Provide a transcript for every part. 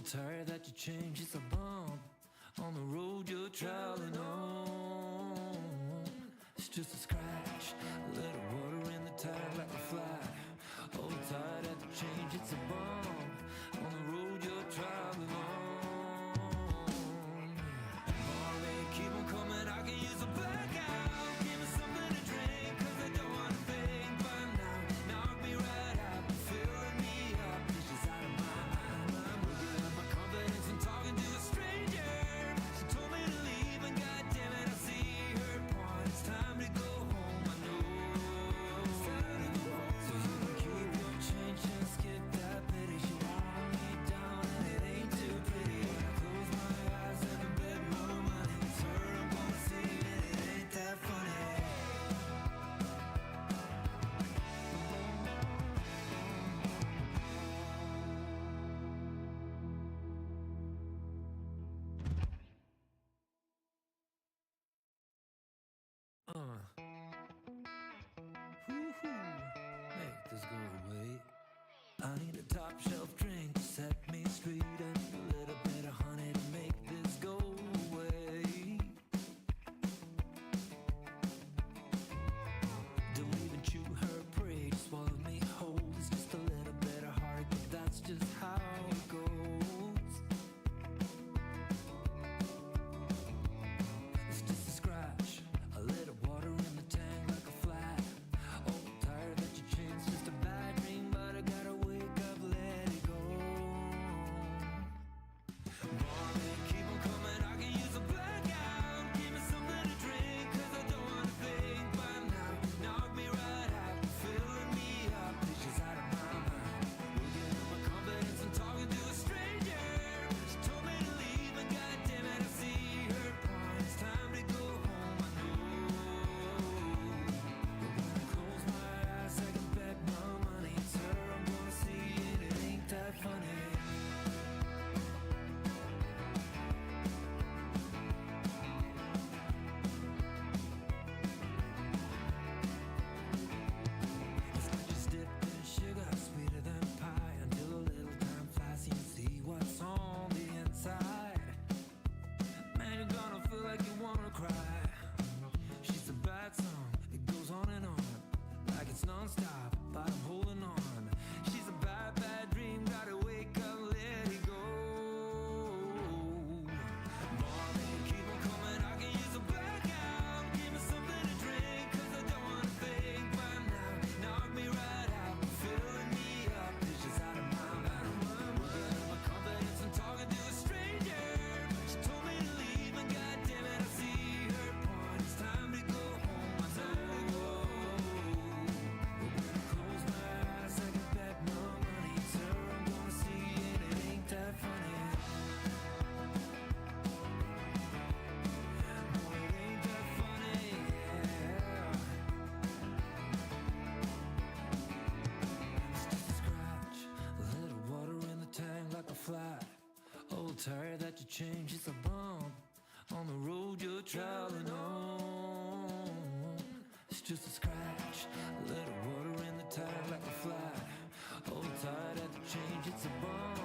tired that you changed, it's a bump on the road you're traveling on. It's just a scratch, a little water in the tire like a flat. Oh, tired that you changed, it's a bump on the road you're traveling on. Marley, keep on coming, I can use a blackout. Give me something to drink, cause I don't wanna think. But now, knock me right out, filling me up, it's just out of my mind. I'm looking at my confidence and talking to a stranger. She told me to leave and goddamn it, I see her point. It's time to go home, I know. It's time to go home. So you can keep your change, just skip that pity. She wore me down and it ain't too pretty. When I close my eyes and I bet more money, it's her I'm gonna see and it ain't that funny. Woo-hoo. Make this go away. I need a top shelf drink to set me straight and a little bit of honey to make this go away. Don't even chew her prey, just swallow me whole. It's just a little bit of heart, but that's just how it goes. It's just a scratch, a little water in the tank like a flat. Oh, tired that you changed, just a bad dream, but I gotta wake up, let it go. Morning, keep on coming, I can use a blackout. Give me something to drink, cause I don't wanna think. But now, knock me right out, filling me up, it's just out of my mind. Looking at my confidence and talking to a stranger. She told me to leave and goddamn it, I see her point. It's time to go home, I know. But when I close my eyes, I can bet my money it's her I'm gonna see and it ain't that funny. It's like just dipped in sugar, sweeter than pie. Until a little time flies, you see what's on the inside. Man, you're gonna feel like you wanna cry. She's a bad song, it goes on and on, like it's non-stop, but I'm holding on. She's a bad, bad dream, gotta wake up, let it go. Morning, keep on coming, I can use a blackout. Give me something to drink, cause I don't wanna think. But now, knock me right out, filling me up, it's just out of my mind. Looking at my confidence and talking to a stranger. She told me to leave and goddamn it, I see her point. It's time to go home, I know. But when I close my eyes, I can bet my money it's her I'm gonna see and it ain't that funny. No, it ain't that funny, yeah. It's just a scratch, a little water in the tank like a flat. Old tire that you changed, it's a bump on the road you're traveling on. It's just a scratch, a little water in the tire like a flat. Old tire that you changed, it's a bump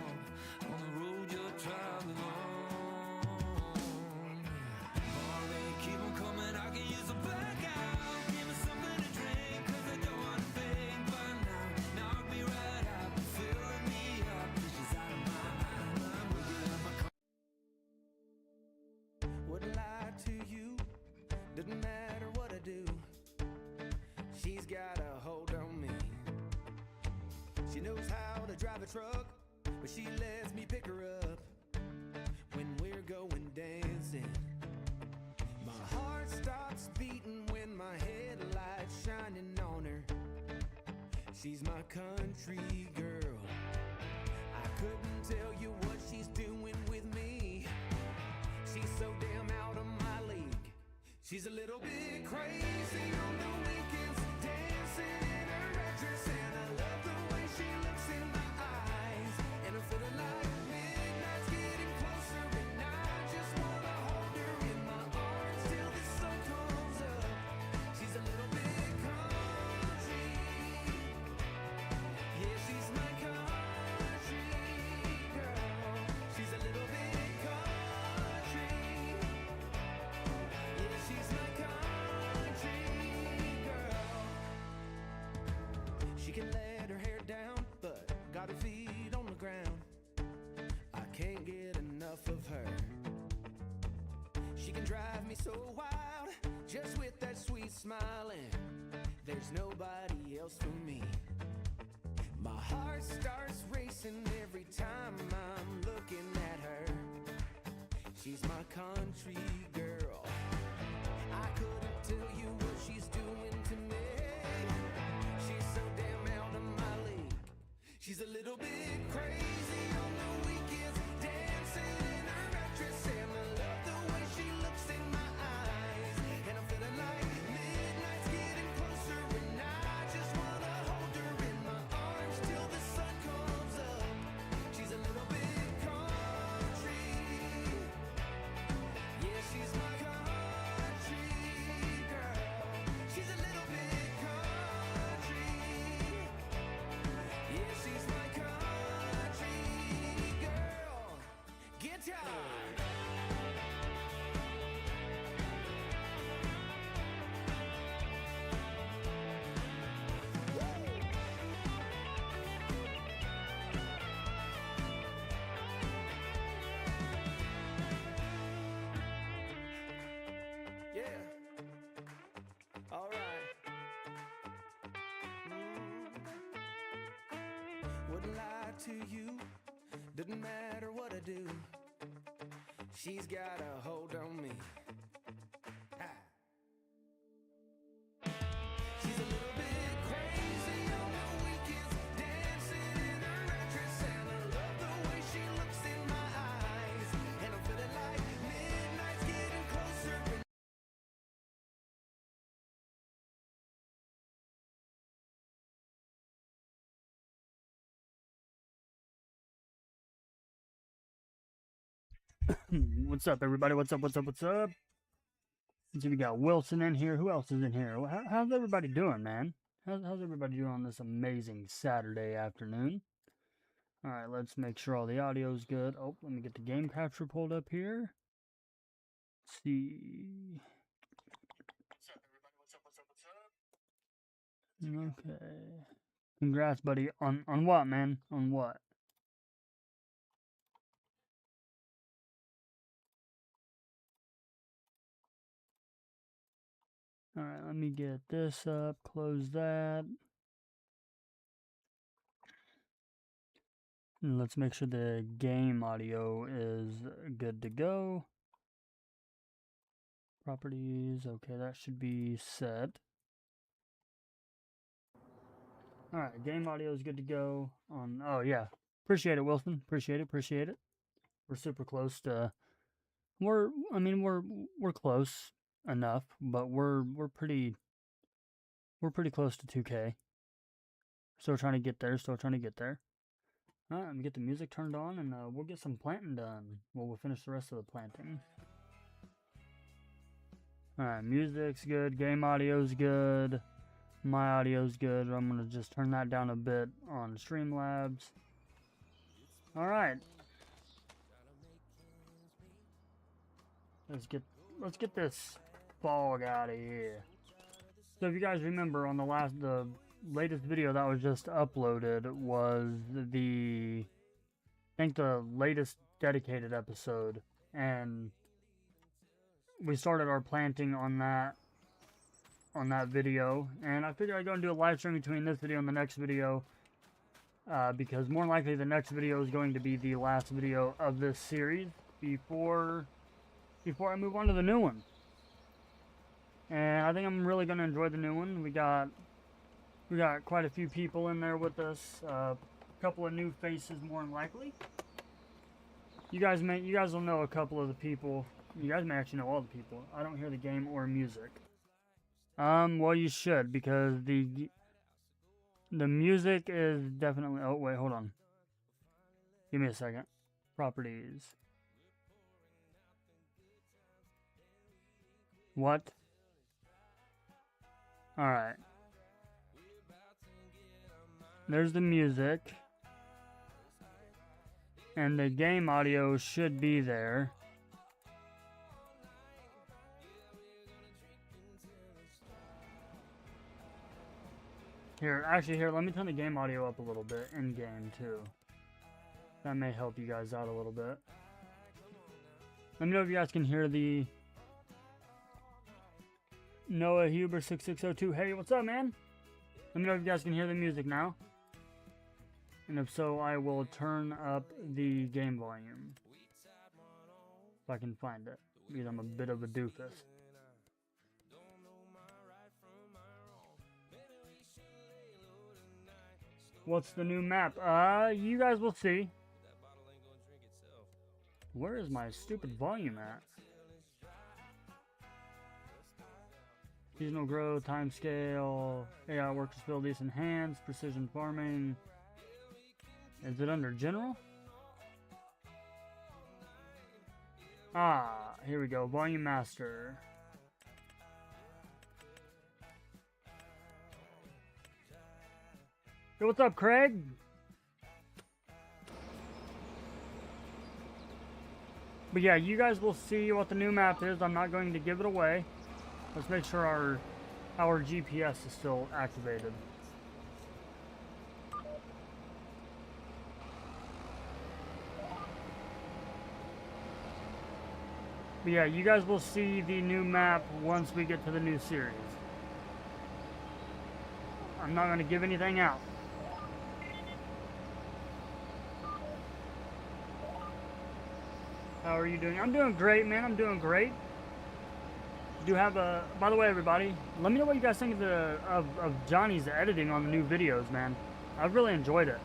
on the road you're traveling on. Marley, keep on coming, I can use a blackout. Give me something to drink, cause I don't wanna think. But now, knock me right out, filling me up, it's just out of my mind. I'm looking at my Wouldn't lie to you, doesn't matter what I do. She's got a hold on me. She knows how to drive a truck, but she lets me pick her up when we're going dancing. My heart stops beating when my headlights shining on her. She's my country girl. I couldn't tell you what she's doing with me. She's so damn out of my league. She's a little bit crazy on the weekends, dancing in her red dress, and I love the way she looks in my eyes. And I'm feeling like midnight's getting closer, and I just wanna hold her in my arms till the sun comes up. She's a little bit country, yeah, she's my country girl. Got her feet on the ground, I can't get enough of her. She can drive me so wild, just with that sweet smile, and there's nobody else for me. My heart starts racing every time I'm looking at her. She's my country girl. I couldn't tell you what she's doing to me. She's so damn out of my league. She's a little bit crazy on the weekends, dancing in her red dress, and I love the way she looks in my eyes. And I'm feeling like midnight's getting closer, and I just wanna hold her in my arms till the sun comes up. She's a little bit country. Yeah, she's my country girl. She's a little bit country. Yeah, she's my country girl. Guitar. Yeah. All right. Wouldn't lie to you. Doesn't matter what I do. She's got a hold on me. Ha. She's a little bit crazy on the weekends, dancing in her red dress, and I love the way she looks in my eyes. And I'm feeling like midnight's getting closer. What's up, everybody? What's up? What's up? What's up? Let's see, we got Wilson in here. Who else is in here? How's everybody doing, man? How's everybody doing on this amazing Saturday afternoon? All right, let's make sure all the audio's good. Oh, let me get the game capture pulled up here. Let's see. What's up, everybody? What's up? What's up? What's up? Okay. Congrats, buddy. On what, man? On what? All right, let me get this up, close that. And let's make sure the game audio is good to go. Properties, okay, that should be set. All right, game audio is good to go on. Oh yeah, appreciate it, Wilson. Appreciate it. We're super close to. We're close enough, but we're pretty close to 2K. Still trying to get there. All right, let me get the music turned on, and we'll get some planting done. Well, we'll finish the rest of the planting. All right, music's good, game audio's good, my audio's good. I'm gonna just turn that down a bit on Streamlabs. All right, let's get this fog out of here. So if you guys remember, on the latest video that was just uploaded was I think the latest dedicated episode, and we started our planting on that video, and I figured I'd go and do a live stream between this video and the next video, because more than likely the next video is going to be the last video of this series before I move on to the new one. And I think I'm really going to enjoy the new one. We got quite a few people in there with us, a couple of new faces more than likely. You guys will know a couple of the people. You guys may actually know all the people. I don't hear the game or music. Well, you should, because the music is definitely. Oh wait, hold on. Give me a second. Properties. What? All right. There's the music. And the game audio should be there. Here, actually, here, let me turn the game audio up a little bit in game too. That may help you guys out a little bit. Let me know if you guys can hear the Noah Huber 6602. Hey, what's up, man? Let me know if you guys can hear the music now. And if so, I will turn up the game volume. If I can find it. Because I'm a bit of a doofus. What's the new map? You guys will see. Where is my stupid volume at? Seasonal growth, time scale, AI work disabilities enhanced, precision farming. Is it under general? Ah, here we go. Volume master. Hey, what's up, Craig? But yeah, you guys will see what the new map is. I'm not going to give it away. Let's make sure our GPS is still activated. But yeah, you guys will see the new map once we get to the new series. I'm not going to give anything out. How are you doing? I'm doing great, man. I'm doing great. Do have a... By the way, everybody, let me know what you guys think of Johnny's editing on the new videos, man. I've really enjoyed it.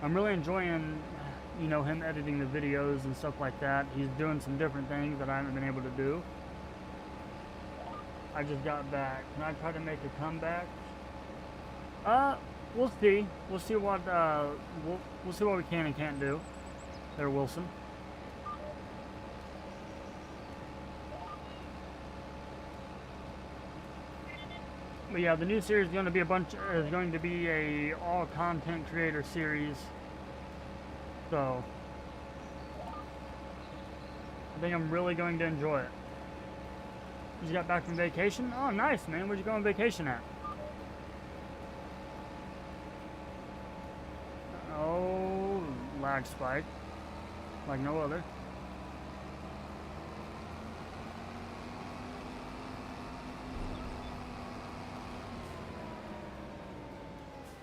I'm really enjoying, you know, him editing the videos and stuff like that. He's doing some different things that I haven't been able to do. I just got back. Can I try to make a comeback? We'll see. We'll see what we'll see what we can and can't do. There, Wilson. But yeah, the new series is going to be a all content creator series. So I think I'm really going to enjoy it. You just got back from vacation? Oh, nice, man. Where'd you go on vacation at? Oh, lag spike. Like no other.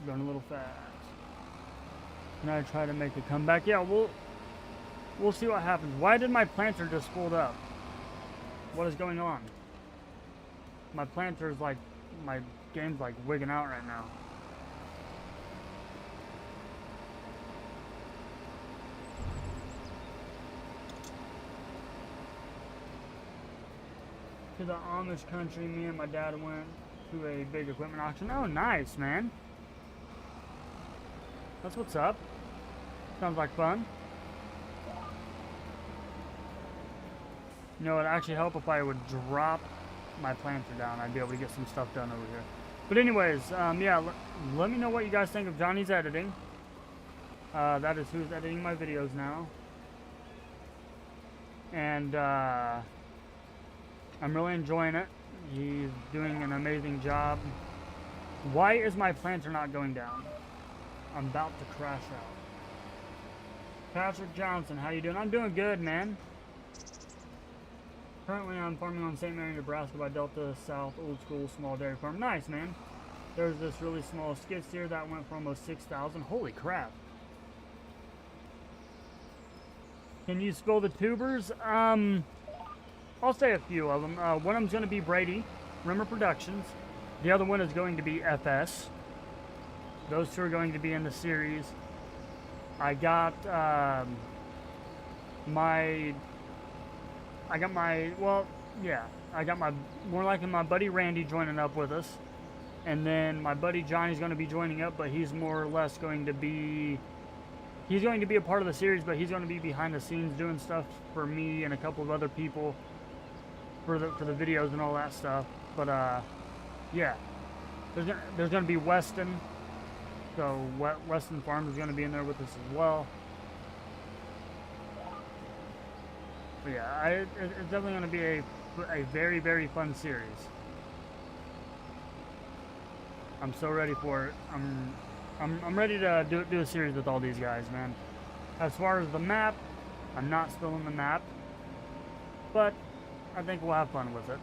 Going a little fast. Can I try to make a comeback? Yeah, we'll see what happens. Why did my planter just fold up? What is going on? My planter's like, my game's like wigging out right now. To the Amish country, me and my dad went to a big equipment auction. Oh, nice, man. That's what's up. Sounds like fun. You know, it'd actually help if I would drop my planter down. I'd be able to get some stuff done over here. But anyways, yeah, let me know what you guys think of Johnny's editing. That is who's editing my videos now. And, I'm really enjoying it. He's doing an amazing job. Why is my planter not going down? I'm about to crash out. Patrick Johnson, how you doing? I'm doing good, man. Currently, I'm farming on St. Mary, Nebraska by Delta South Old School Small Dairy Farm. Nice, man. There's this really small skid steer that went for almost 6,000. Holy crap. Can you spill the tubers? I'll say a few of them. One of them's going to be Brady, Rimmer Productions. The other one is going to be FS. Those two are going to be in the series. I got my more likely my buddy Randy joining up with us. And then my buddy Johnny's going to be joining up, but he's more or less going to be... He's going to be a part of the series, but he's going to be behind the scenes doing stuff for me and a couple of other people. For the videos and all that stuff, but yeah, there's gonna be Weston, so Weston Farms is gonna be in there with us as well. But yeah, it's definitely gonna be a very, very fun series. I'm so ready for it. I'm ready to do a series with all these guys, man. As far as the map, I'm not still in the map, but I think we'll have fun with it.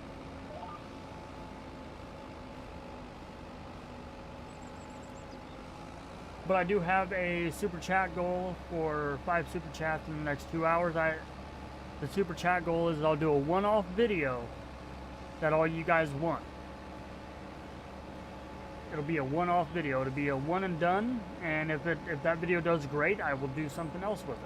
But I do have a super chat goal for 5 super chats in the next 2 hours. The super chat goal is I'll do a one-off video that all you guys want. It'll be a one-off video. It'll be a one and done. And if that video does great, I will do something else with it.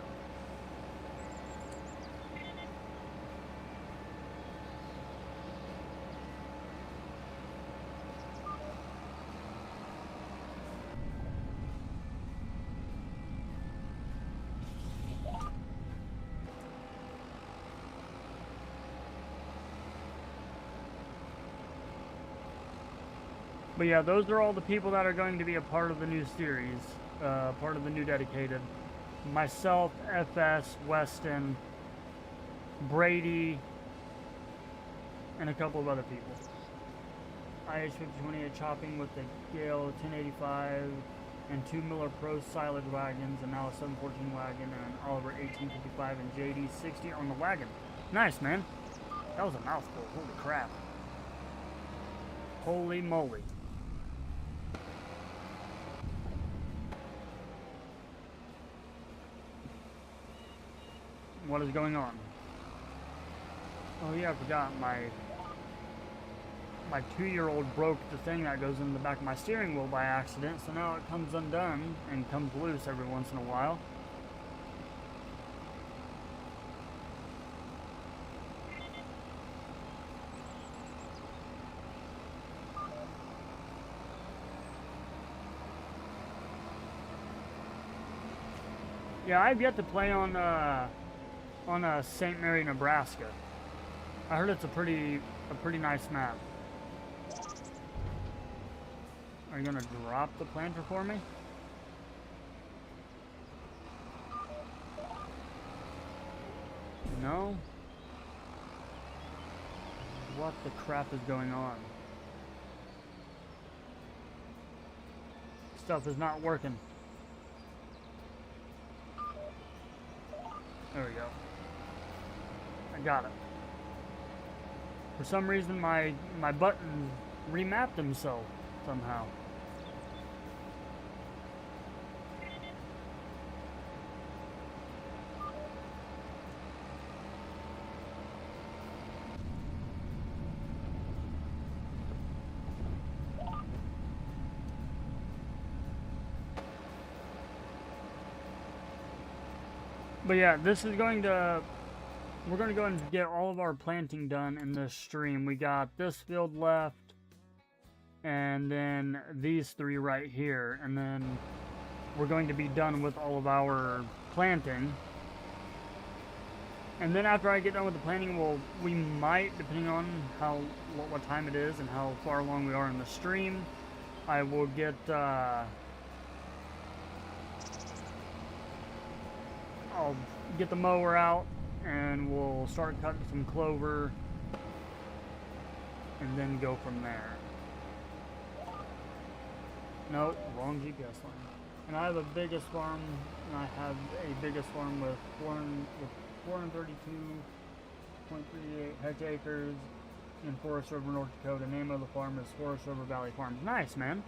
But yeah, those are all the people that are going to be a part of the new series, part of the new dedicated. Myself, FS, Weston, Brady, and a couple of other people. IH-5028 chopping with the Gale 1085 and 2 Miller Pro silage wagons, and now a 714 wagon, and an Oliver 1855 and JD60 on the wagon. Nice, man. That was a mouthful. Holy crap. Holy moly. What is going on? Oh yeah, I forgot my 2-year-old broke the thing that goes in the back of my steering wheel by accident, so now it comes undone and comes loose every once in a while. Yeah, I've yet to play on St. Mary, Nebraska. I heard it's a pretty nice map. Are you gonna drop the planter for me? No? What the crap is going on? Stuff is not working. There we go. I got it. For some reason, my buttons remapped themselves somehow. But yeah, this is going to... We're going to go and get all of our planting done in this stream. We got this field left, and then these 3 right here, and then we're going to be done with all of our planting. And then after I get done with the planting, we might, depending on what time it is and how far along we are in the stream, I will get I'll get the mower out and we'll start cutting some clover and then go from there. Nope, wrong GPS line. And I have a biggest farm, and I have a biggest farm with 432.38 hectares in Forest River, North Dakota. Name of the farm is Forest River Valley Farms. Nice, man.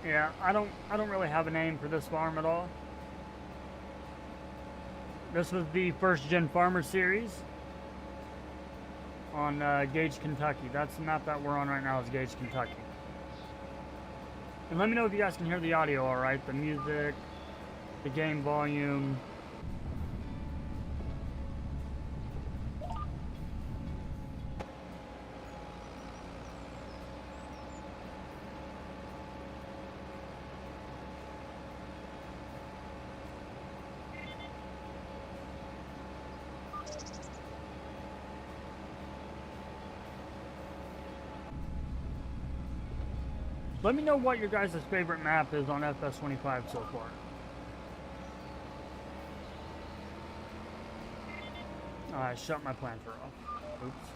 Yeah, I don't really have a name for this farm at all. This was the First Gen Farmer series on Gage, Kentucky. That's the map that we're on right now, is Gage, Kentucky. And let me know if you guys can hear the audio all right, the music, the game volume. Let me know what your guys' favorite map is on FS25 so far. I shut my planter off. Oops.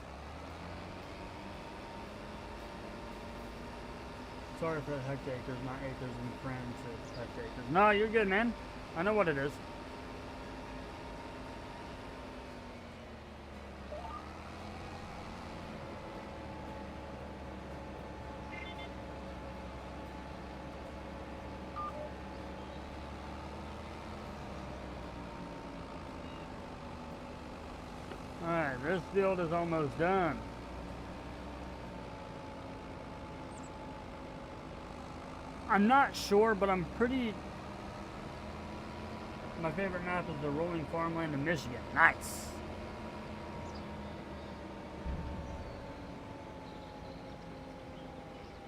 Sorry for the hectares, not acres in French, it's hectares. No, you're good, man. I know what it is. Alright, this field is almost done. I'm not sure, but I'm pretty... My favorite map is the rolling farmland in Michigan. Nice!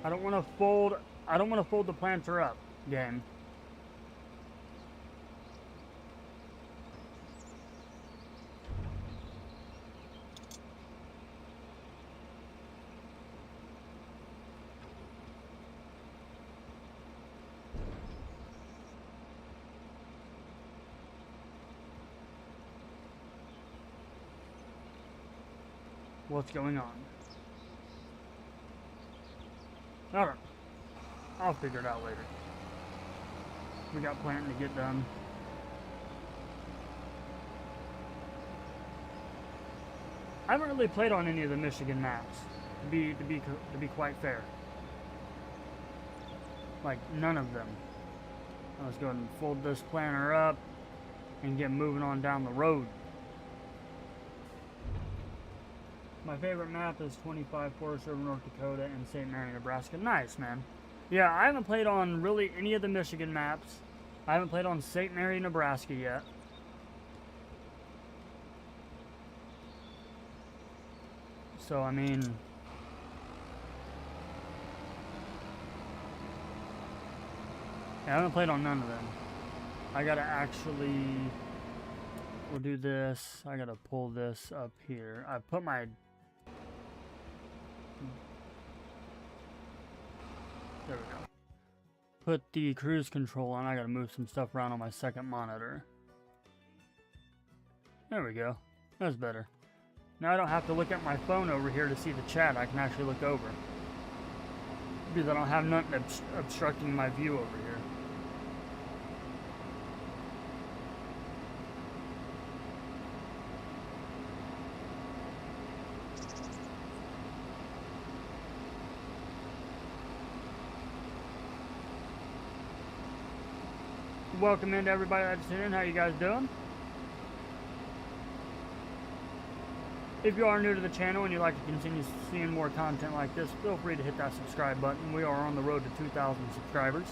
I don't want to fold the planter up, game. What's going on? Alright. I'll figure it out later. We got planting to get done. I haven't really played on any of the Michigan maps, to be quite fair. Like none of them. Let's go ahead and fold this planter up and get moving on down the road. My favorite map is 25 Forest River, North Dakota, and St. Mary, Nebraska. Nice, man. Yeah, I haven't played on really any of the Michigan maps. I haven't played on St. Mary, Nebraska yet. So, I mean... yeah, I haven't played on none of them. I gotta actually... we'll do this. I gotta pull this up here. I put my... there we go. Put the cruise control on. I gotta move some stuff around on my second monitor. There we go. That's better. Now I don't have to look at my phone over here to see the chat. I can actually look over. Because I don't have nothing obstructing my view over here. Welcome into everybody that's tuning in. How you guys doing? If you are new to the channel and you'd like to continue seeing more content like this, feel free to hit that subscribe button. We are on the road to 2,000 subscribers.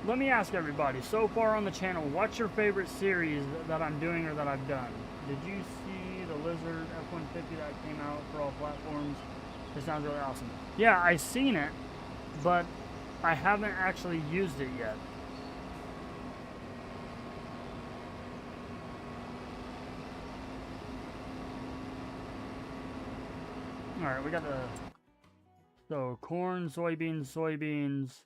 Let me ask everybody, so far on the channel, what's your favorite series that I'm doing or that I've done? Did you see the Lizard F-150 that came out for all platforms? It sounds really awesome. Yeah, I've seen it, but I haven't actually used it yet. Alright, we got the... so, corn, soybeans.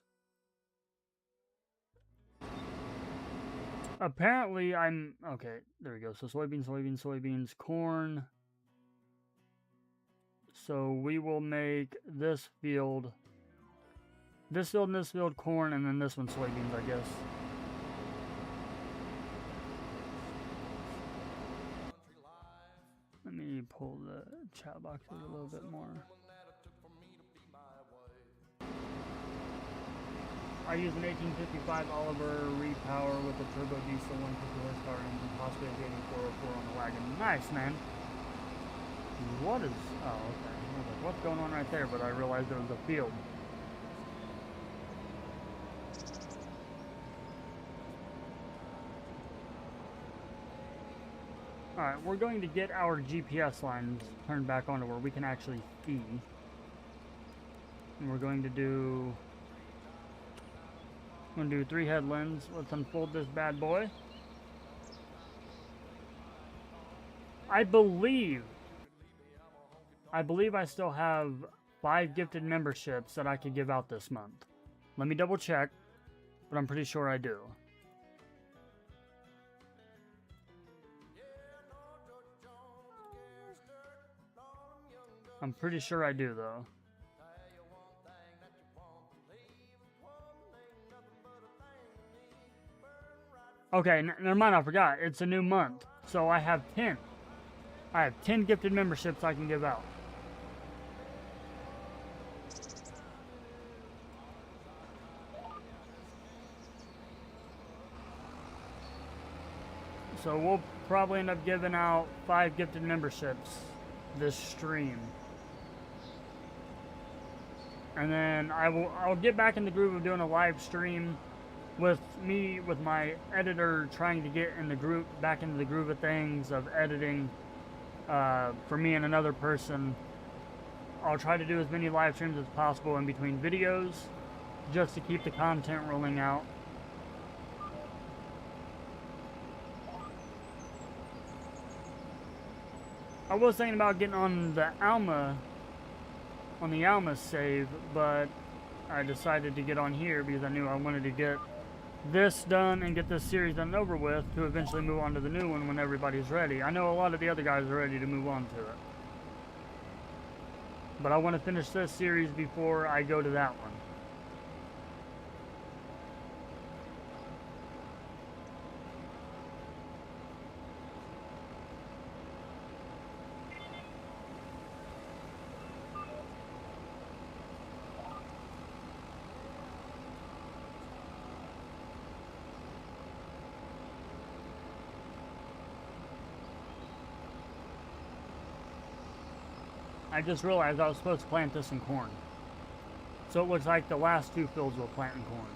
Apparently, I'm... okay, there we go. So, soybeans, corn. So, we will make this field, and this field corn, and then this one soybeans, I guess. Let me pull the chat box a little bit more. I use an 1855 Oliver repower with a turbo diesel 150 horsepower engine, possibly a Gating 404 on the wagon. Nice, man. What is... oh, okay. I was like, what's going on right there? But I realized there was a field. Alright, we're going to get our GPS lines turned back on to where we can actually see. And we're going to do... I'm going to do 3 headlands. Let's unfold this bad boy. I believe I still have 5 gifted memberships that I could give out this month. Let me double check, but I'm pretty sure I do. I'm pretty sure I do, though. Okay, never mind, I forgot. It's a new month. So I have 10. I have 10 gifted memberships I can give out. So we'll probably end up giving out 5 gifted memberships this stream. And then I'll get back in the groove of doing a live stream with my editor, trying to get in the group, back into the groove of things of editing for me and another person. I'll try to do as many live streams as possible in between videos just to keep the content rolling out. I was thinking about getting on the Alma save, but I decided to get on here because I knew I wanted to get this done and get this series done and over with to eventually move on to the new one when everybody's ready. I know a lot of the other guys are ready to move on to it, but I want to finish this series before I go to that one. I just realized I was supposed to plant this in corn. So it looks like the last 2 fields will plant in corn.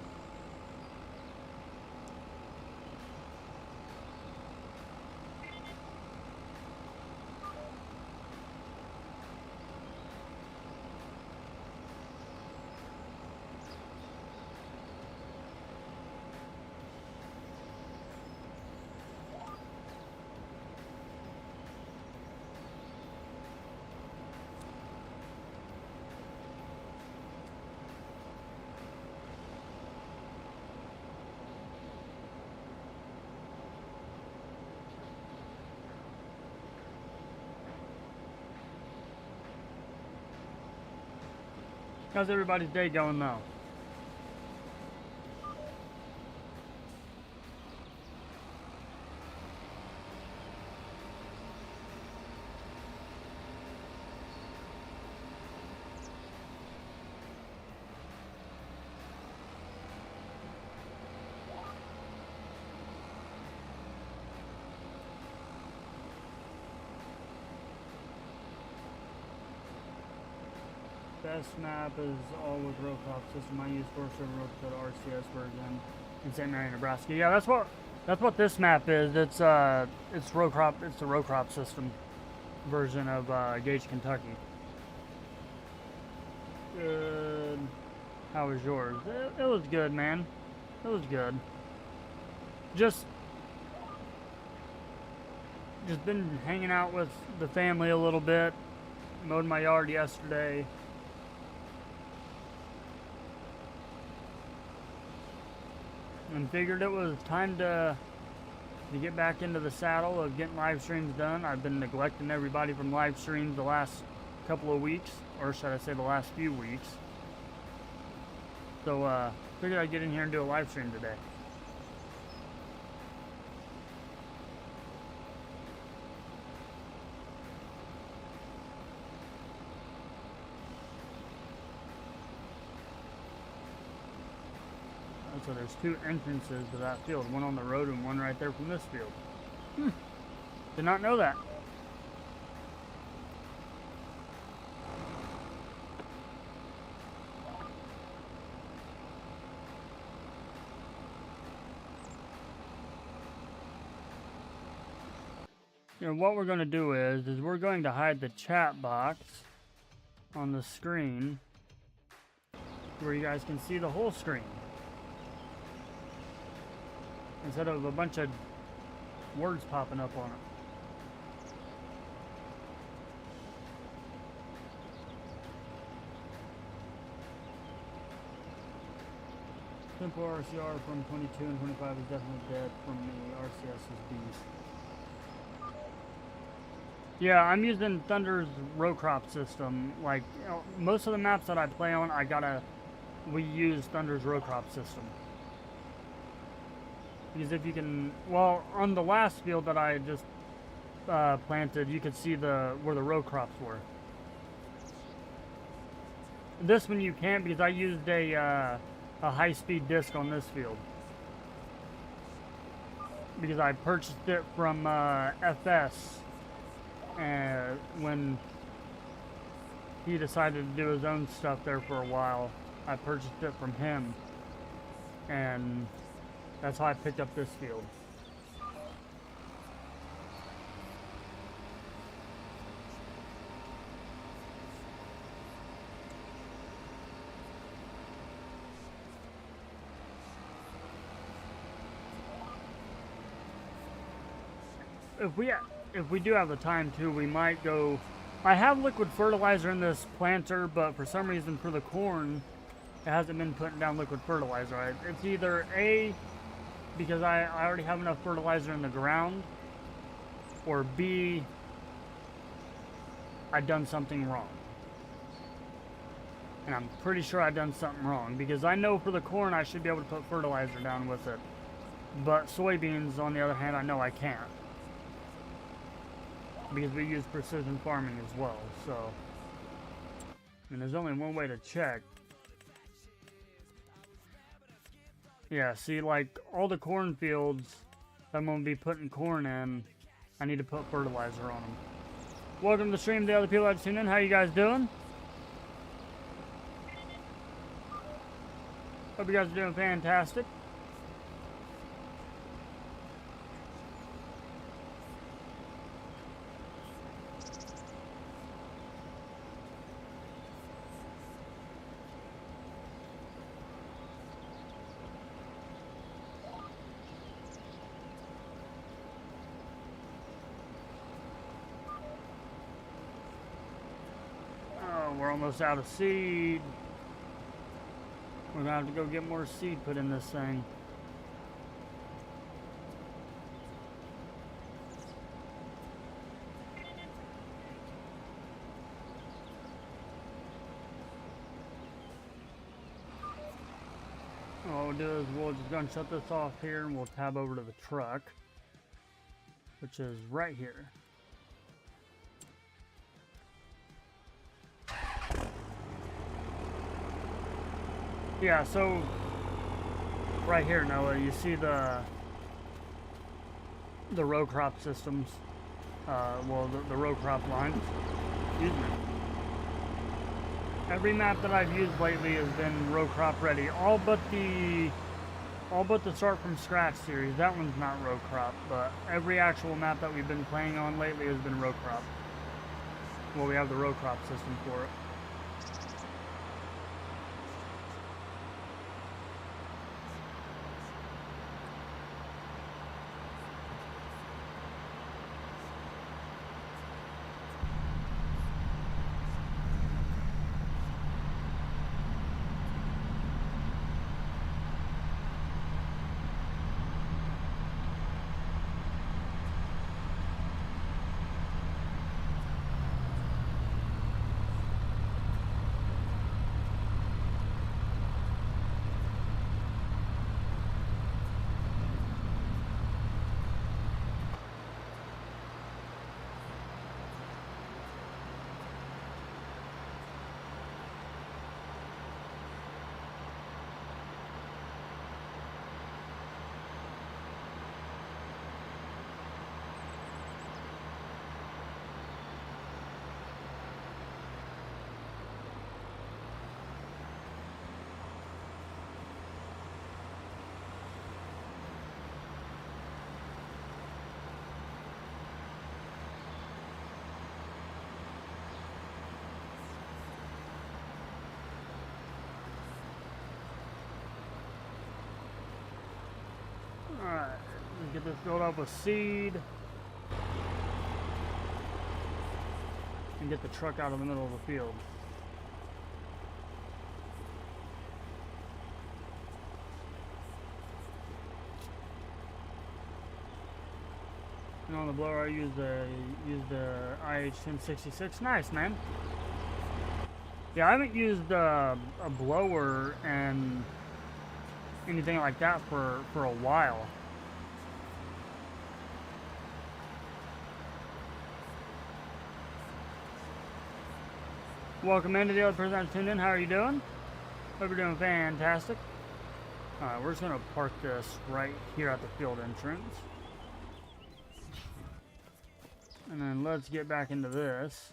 How's everybody's day going though? Best map is all with row crop system. I use Forest River Road to the RCS version in St. Mary, Nebraska. Yeah, that's what this map is. It's row crop. It's the row crop system version of Gage, Kentucky. Good. How was yours? It was good, man. It was good. Just been hanging out with the family a little bit. Mowed my yard yesterday. And figured it was time to get back into the saddle of getting live streams done. I've been neglecting everybody from live streams the last couple of weeks, or should I say the last few weeks. So figured I'd get in here and do a live stream today. So there's 2 entrances to that field, one on the road and one right there from this field. Did not know that. You know, what we're going to do is we're going to hide the chat box on the screen where you guys can see the whole screen, instead of a bunch of words popping up on it. Simple RCR from 22 and 25 is definitely dead from me. RCS is beast. Yeah, I'm using Thunder's row crop system. Like, you know, most of the maps that I play on, we use Thunder's row crop system. Because if you can, well, on the last field that I just planted, you could see where the row crops were. This one you can't because I used a high-speed disc on this field. Because I purchased it from FS when he decided to do his own stuff there for a while. I purchased it from him, and that's how I picked up this field. If we do have the time too, we might go. I have liquid fertilizer in this planter, but for some reason for the corn, it hasn't been putting down liquid fertilizer. It's either A, because I already have enough fertilizer in the ground, or B, I've done something wrong. And I'm pretty sure I've done something wrong, because I know for the corn I should be able to put fertilizer down with it. But soybeans, on the other hand, I know I can't. Because we use precision farming as well, so. I mean, there's only one way to check. Yeah, see, like, all the cornfields I'm going to be putting corn in, I need to put fertilizer on them. Welcome to the stream, the other people that tune in. How you guys doing? Hope you guys are doing fantastic. We're almost out of seed. We're gonna have to go get more seed put in this thing. What we'll do is we'll just gonna shut this off here and we'll tab over to the truck, which is right here. Yeah, so right here, Noah, you see the row crop systems, well, the row crop lines. Excuse me. Every map that I've used lately has been row crop ready, all but the Start From Scratch series. That one's not row crop, but every actual map that we've been playing on lately has been row crop. Well, we have the row crop system for it. Alright, let's get this filled up with seed. And get the truck out of the middle of the field. on the blower, I use the IH1066. Nice, man. Yeah, I haven't used a blower and anything like that for a while. Welcome into the other person that's tuned in. How are you doing? Hope you're doing fantastic. Alright, we're just going to park this right here at the field entrance. And then let's get back into this.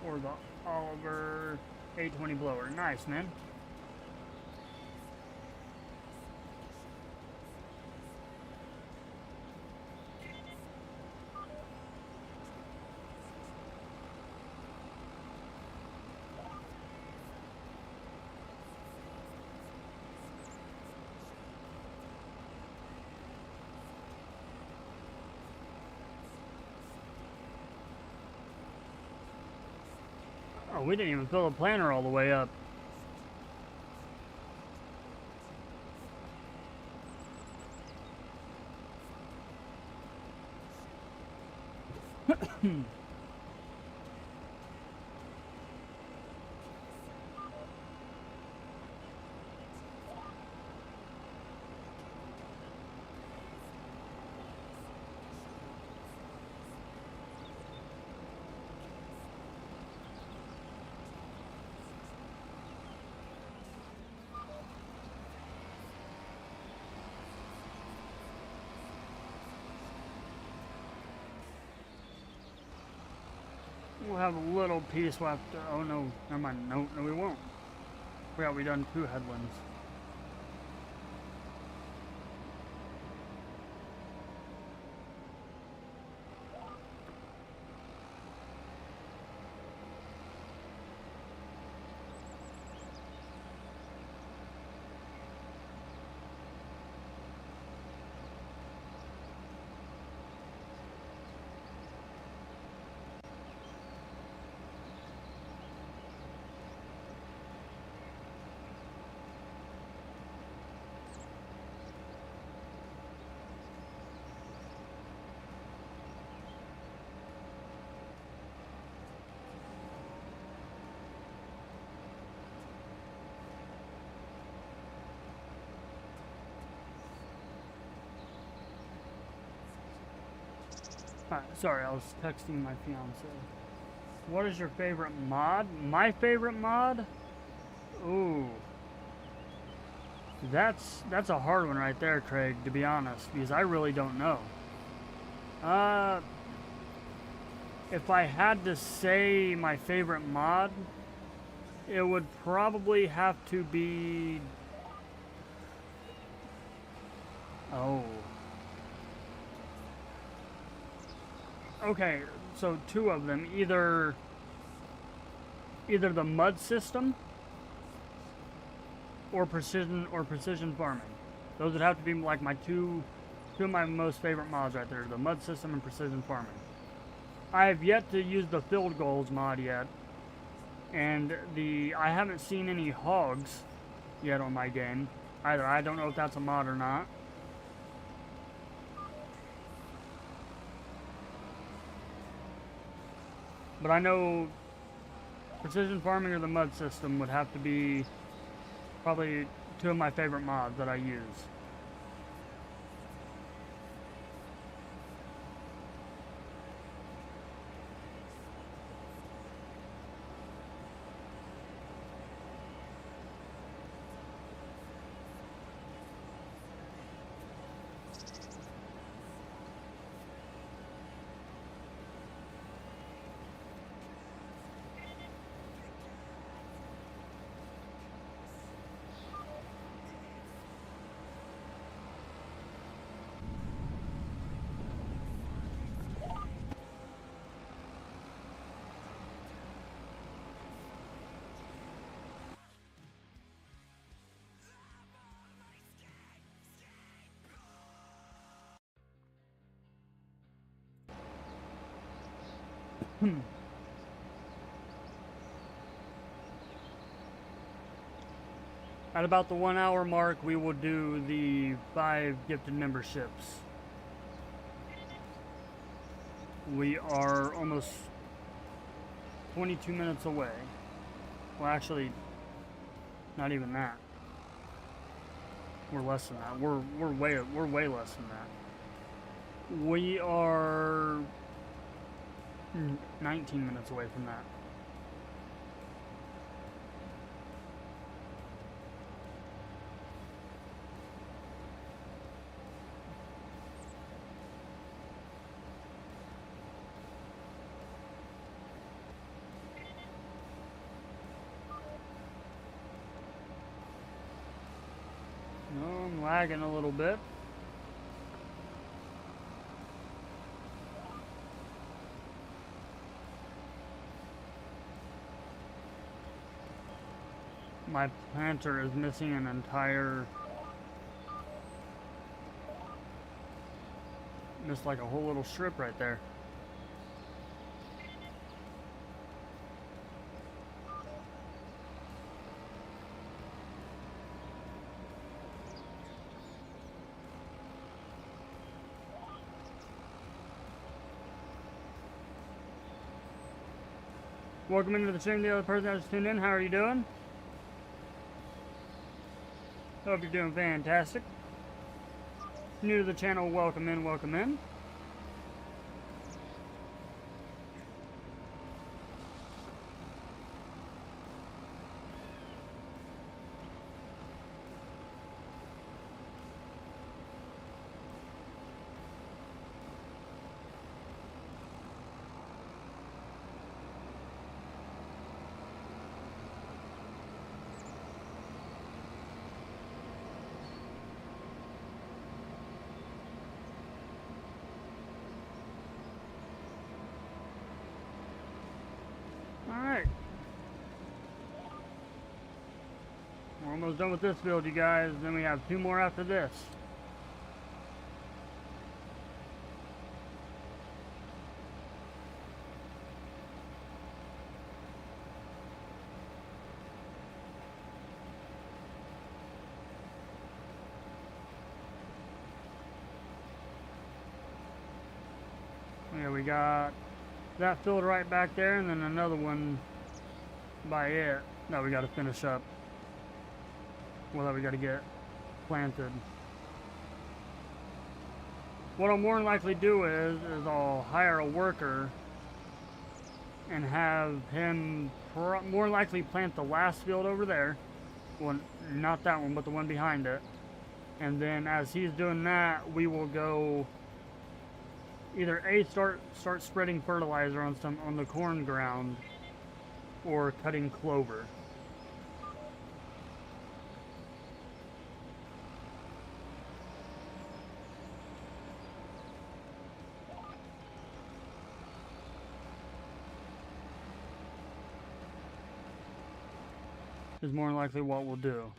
Or the Oliver 820 blower. Nice, man. Oh, we didn't even fill the planter all the way up. We'll have a little piece left. Oh no, never mind. No, we won't. We done 2 headlands. Sorry, I was texting my fiance. What is your favorite mod? My favorite mod? Ooh. That's a hard one right there, Craig, to be honest, because I really don't know. If I had to say my favorite mod, it would probably have to be... Oh. Okay, so 2 of them. Either the mud system or precision farming. Those would have to be like my two of my most favorite mods right there, the mud system and precision farming. I have yet to use the field goals mod yet, and I haven't seen any hogs yet on my game either. I don't know if that's a mod or not. But I know precision farming or the mud system would have to be probably 2 of my favorite mods that I use. At about the 1 hour mark, we will do the 5 gifted memberships. We are almost 22 minutes away. Well, actually, not even that. We're less than that. We're way less than that. We are 19 minutes away from that. No, I'm lagging a little bit. My planter is missing an entire... Missed like a whole little strip right there. Welcome into the stream, the other person that just tuned in. How are you doing? Hope you're doing fantastic. New to the channel, welcome in, welcome in. Alright. We're almost done with this build, you guys. Then we have 2 more after this. Yeah, we got that filled right back there, and then another one by it that we got to finish up. Well, that we got to get planted. What I'll more than likely do is I'll hire a worker and have him more likely plant the last field over there. Well, not that one, but the one behind it. And then as he's doing that, we will go either start spreading fertilizer on the corn ground, or cutting clover. Is more than likely what we'll do.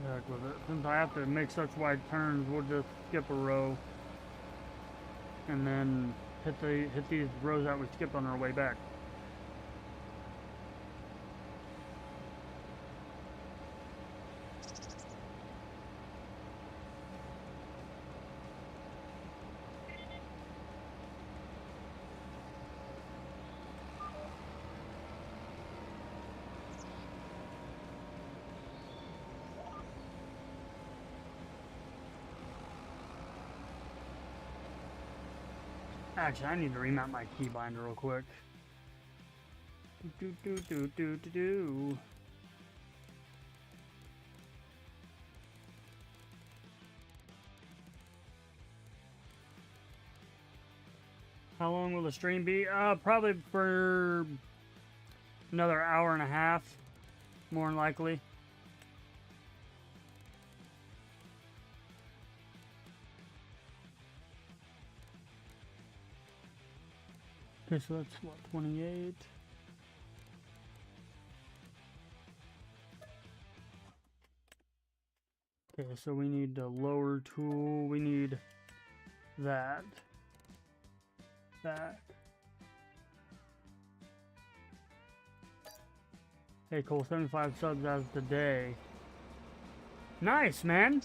Heck with it. Since I have to make such wide turns, we'll just skip a row and then hit these rows that we skipped on our way back. Actually, I need to remount my keybinder real quick. Do. How long will the stream be? Probably for another hour and a half, more than likely. Okay, so that's what, 28. Okay, so we need the lower tool. We need that. That. Hey, Cole, 75 subs as of today. Nice, man.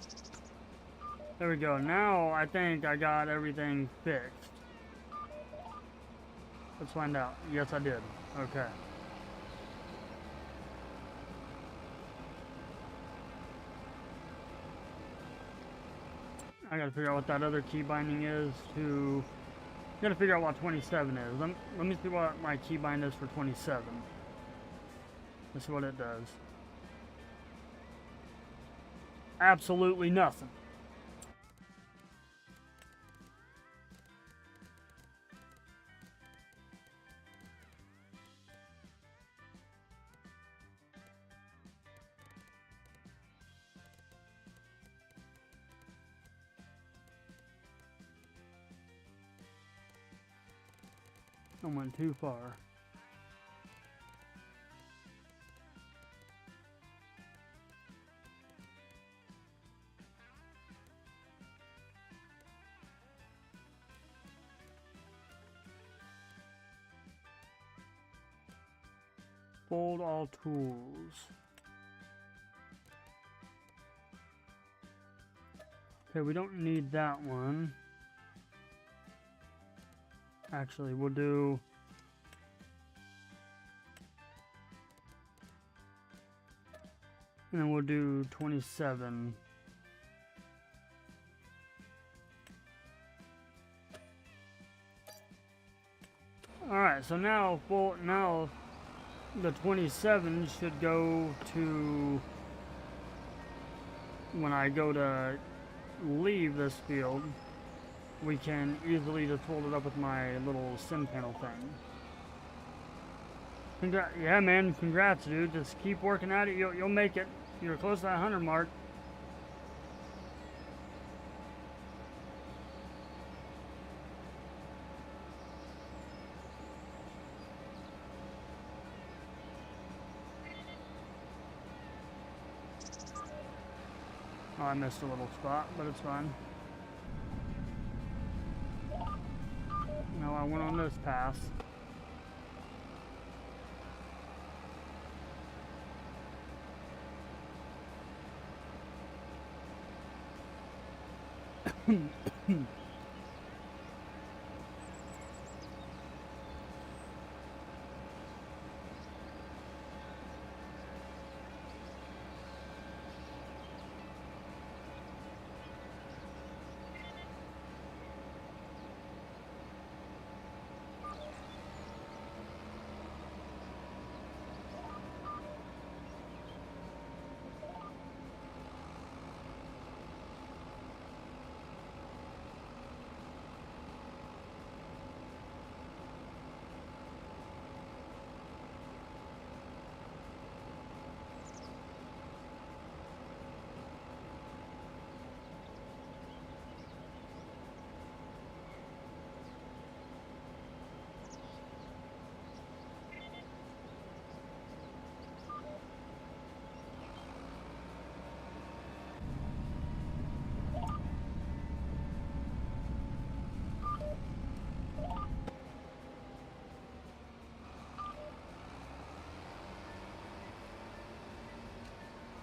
There we go. Now I think I got everything fixed. Let's find out. Yes, I did. Okay. I gotta figure out what that other key binding is to... Gotta figure out what 27 is. Let me see what my key bind is for 27. That's what it does. Absolutely nothing. I went too far. Fold all tools. Okay, we don't need that one. Actually, we'll do... And then we'll do 27. Alright, so now the 27 should go to when I go to leave this field. We can easily just hold it up with my little sim panel thing. Yeah, man, congrats, dude. Just keep working at it. You'll make it. You're close to that 100 mark. Oh, I missed a little spot, but it's fine. No, I went on this pass.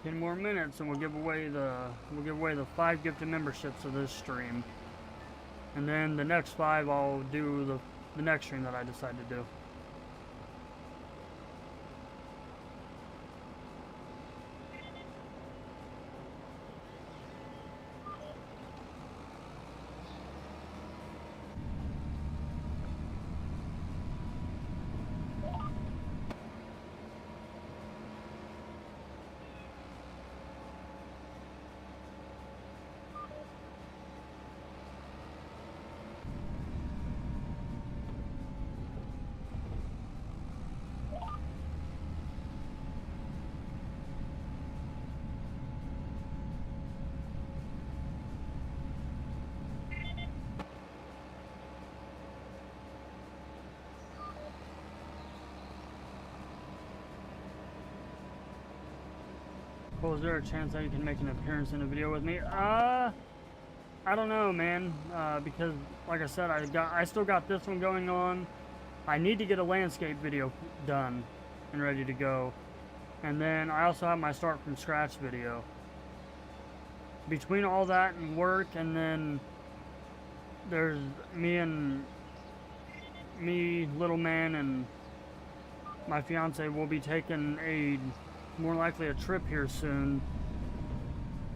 Ten more minutes and we'll give away the 5 gifted memberships of this stream. And then the next 5 I'll do the next stream that I decide to do. Well, is there a chance that you can make an appearance in a video with me? I don't know, man. Because, like I said, I still got this one going on. I need to get a landscape video done and ready to go. And then I also have my start from scratch video. Between all that and work, and then there's me, little man, and my fiance will be taking more likely a trip here soon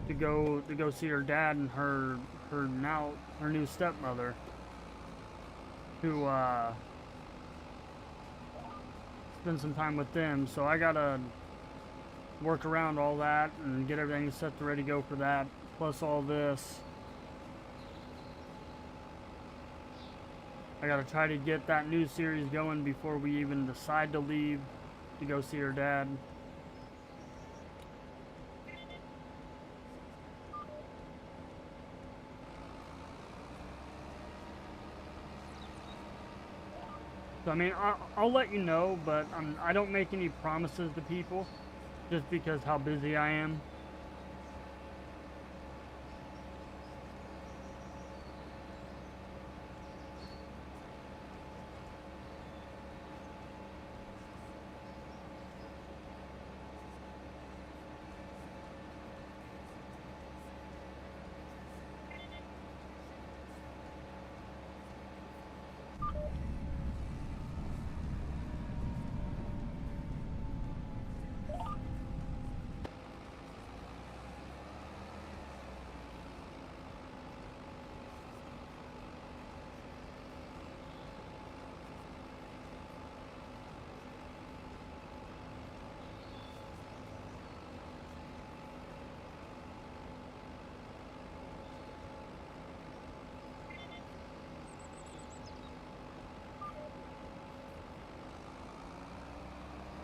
to go see her dad and her new stepmother, who spend some time with them. So I gotta work around all that and get everything set to ready to go for that, plus all this. I gotta try to get that new series going before we even decide to leave to go see her dad. So, I mean, I'll let you know, but I don't make any promises to people just because how busy I am.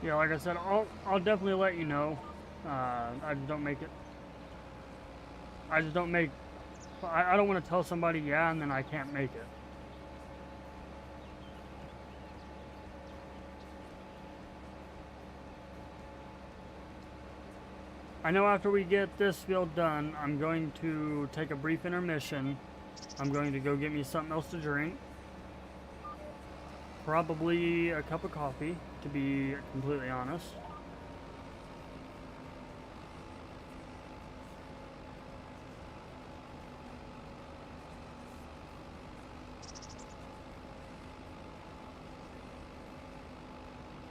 Yeah, like I said, I'll definitely let you know. I just don't make it. I don't want to tell somebody yeah, and then I can't make it. I know after we get this field done, I'm going to take a brief intermission. I'm going to go get me something else to drink. Probably a cup of coffee, to be completely honest.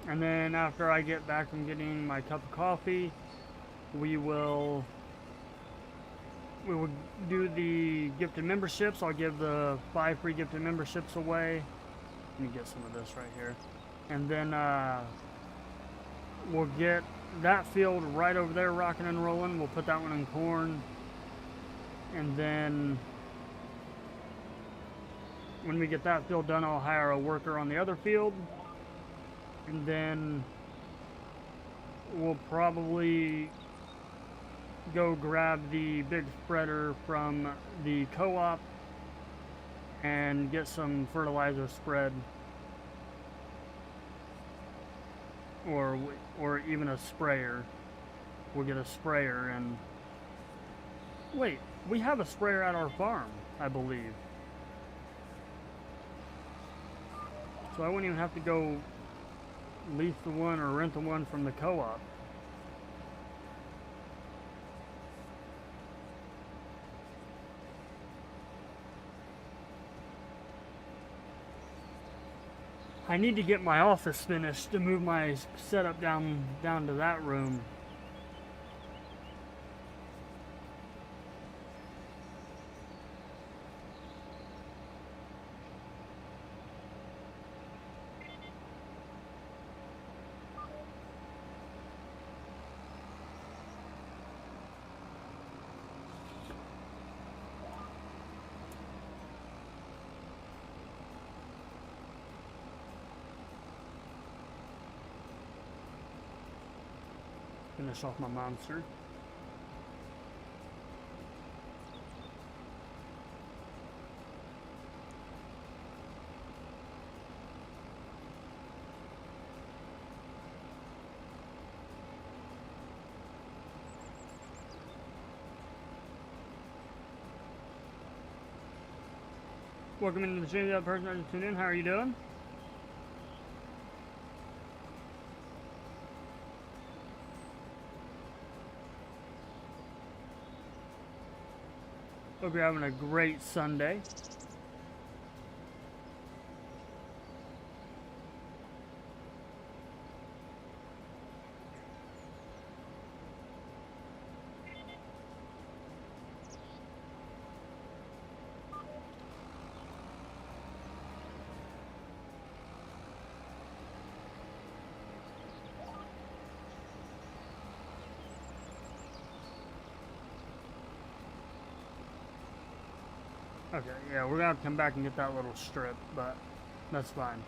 And then after I get back from getting my cup of coffee, we will do the gifted memberships. I'll give the 5 free gifted memberships away. Let me get some of this right here. And then we'll get that field right over there rocking and rolling. We'll put that one in corn. And then when we get that field done, I'll hire a worker on the other field. And then we'll probably go grab the big spreader from the co-op and get some fertilizer spread, or even a sprayer. We'll get a sprayer. And wait, we have a sprayer at our farm, I believe, so I wouldn't even have to go lease the one or rent the one from the co-op. I need to get my office finished to move my setup down to that room. Finish off my monster. Welcome into the stream, that person that just tuned in. How are you doing? Hope you're having a great Sunday. Okay, yeah, we're gonna have to come back and get that little strip, but that's fine.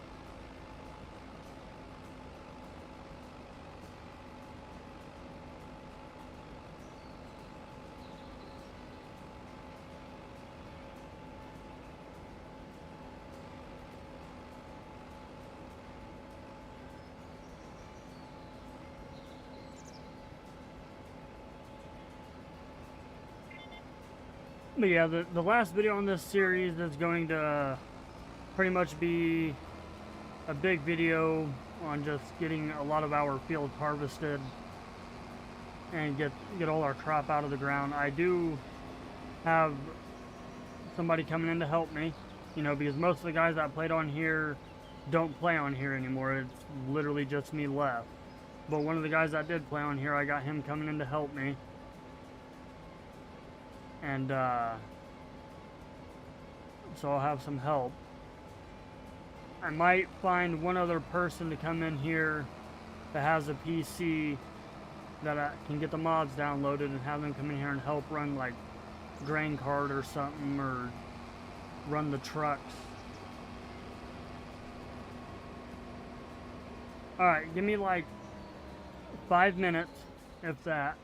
But yeah, the last video on this series is going to pretty much be a big video on just getting a lot of our fields harvested and get all our crop out of the ground. I do have somebody coming in to help me, you know, because most of the guys that played on here don't play on here anymore. It's literally just me left. But one of the guys that did play on here, I got him coming in to help me. And so I'll have some help. I might find one other person to come in here that has a PC that I can get the mods downloaded and have them come in here and help run like grain cart or something, or run the trucks. Alright, give me like 5 minutes, if that,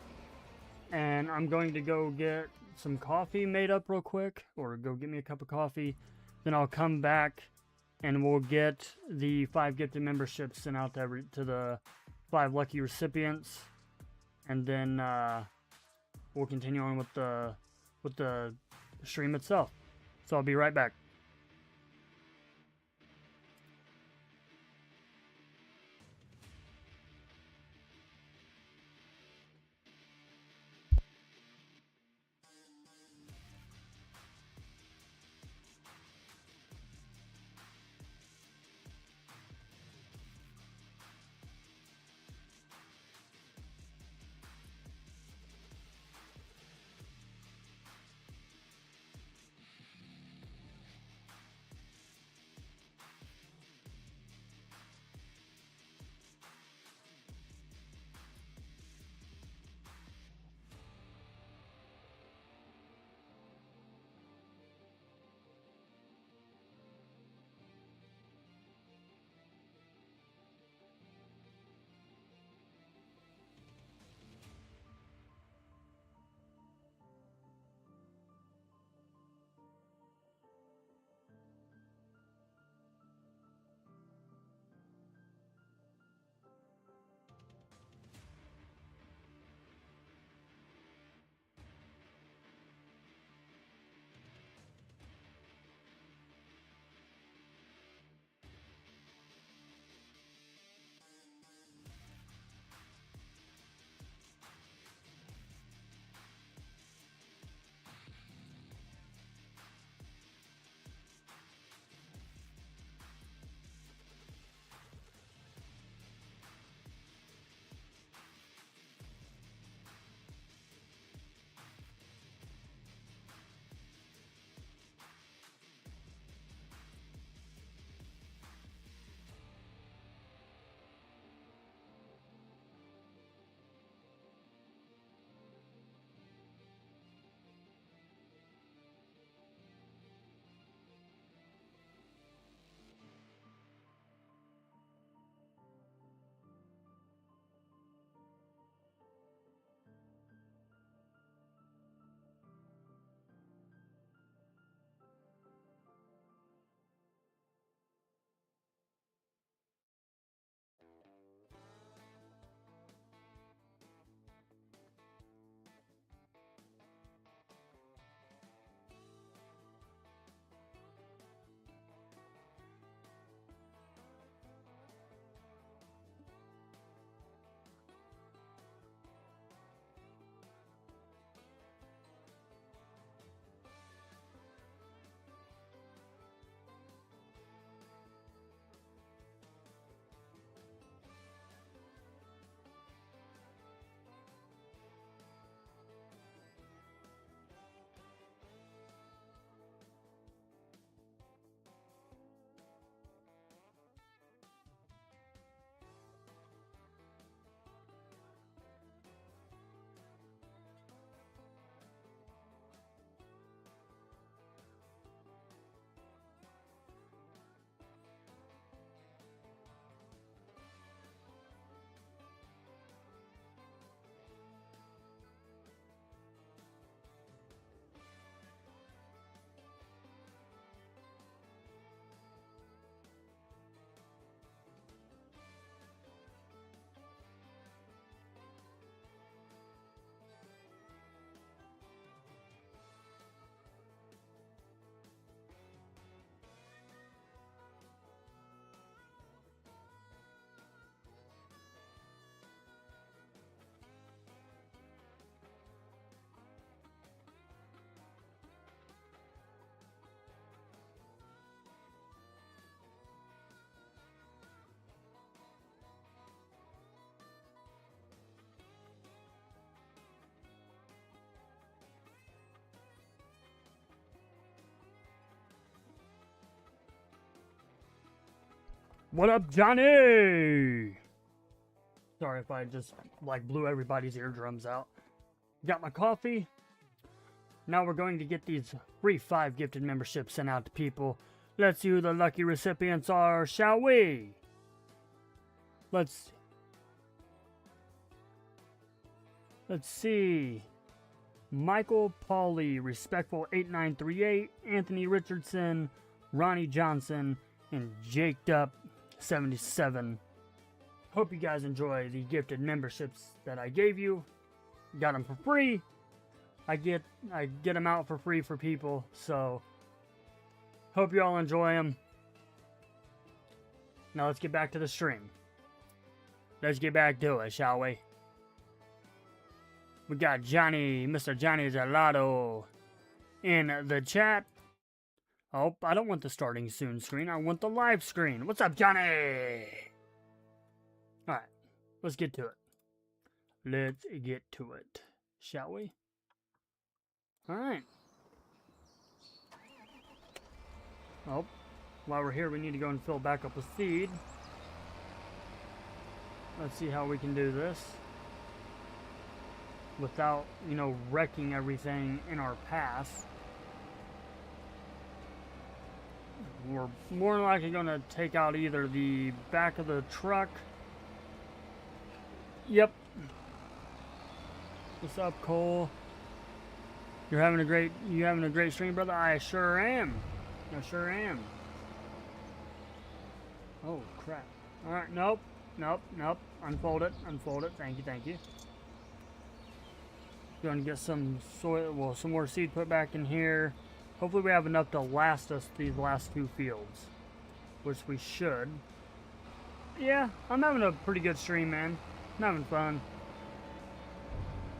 and I'm going to go get some coffee made up real quick, or go get me a cup of coffee. Then I'll come back and we'll get the 5 gifted memberships sent out to the 5 lucky recipients, and then we'll continue on with the stream itself. So I'll be right back. What up, Johnny? Sorry if I just like blew everybody's eardrums out. Got my coffee. Now we're going to get these free 5 gifted memberships sent out to people. Let's see who the lucky recipients are, shall we? Let's see. Michael Pauly, Respectful 8938, Anthony Richardson, Ronnie Johnson, and Jaked Up 77. Hope you guys enjoy the gifted memberships that I gave you. Got them for free. I get them out for free for people, so hope you all enjoy them. Now let's get back to the stream. Let's get back to it, shall we? We got Johnny, Mr. Johnny Gelato in the chat. Oh, I don't want the starting soon screen. I want the live screen. What's up, Johnny? Alright, let's get to it. Let's get to it, shall we? Alright. Oh, while we're here, we need to go and fill back up with seed. Let's see how we can do this without, you know, wrecking everything in our path. We're more than likely going to take out either the back of the truck. Yep. What's up, Cole? You having a great stream, brother? I sure am. I sure am. Oh crap. Alright, nope. Unfold it. Thank you. Going to get some soil, well, some more seed put back in here. Hopefully we have enough to last us these last 2 fields, which we should. Yeah, I'm having a pretty good stream, man. I'm having fun.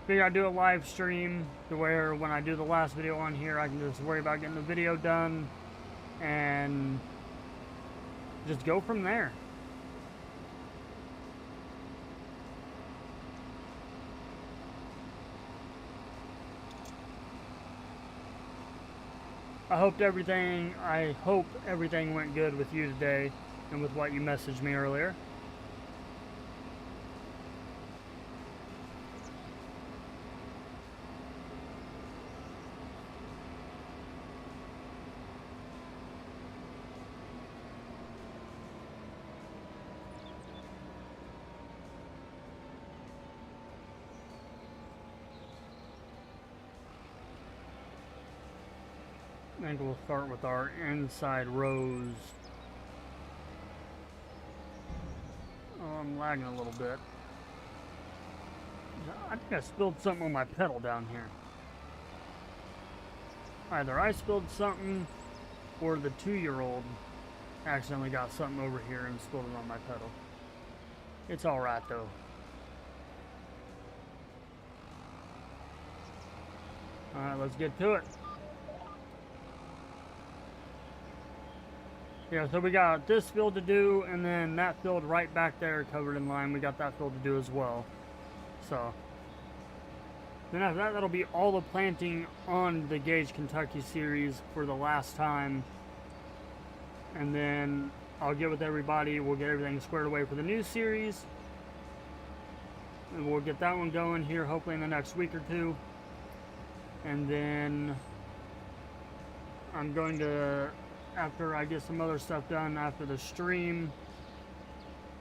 Figure I'd do a live stream to where when I do the last video on here, I can just worry about getting the video done and just go from there. I hope everything went good with you today and with what you messaged me earlier. And we'll start with our inside rows. Oh, I'm lagging a little bit. I think I spilled something on my pedal down here. Either I spilled something or the 2-year-old accidentally got something over here and spilled it on my pedal. It's alright though. Alright, let's get to it. Yeah, so we got this field to do, and then that field right back there covered in lime. We got that field to do as well. So, then after that, that'll be all the planting on the Gage Kentucky series for the last time. And then I'll get with everybody. We'll get everything squared away for the new series. And we'll get that one going here, hopefully in the next week or 2. And then I'm going to, after I get some other stuff done after the stream,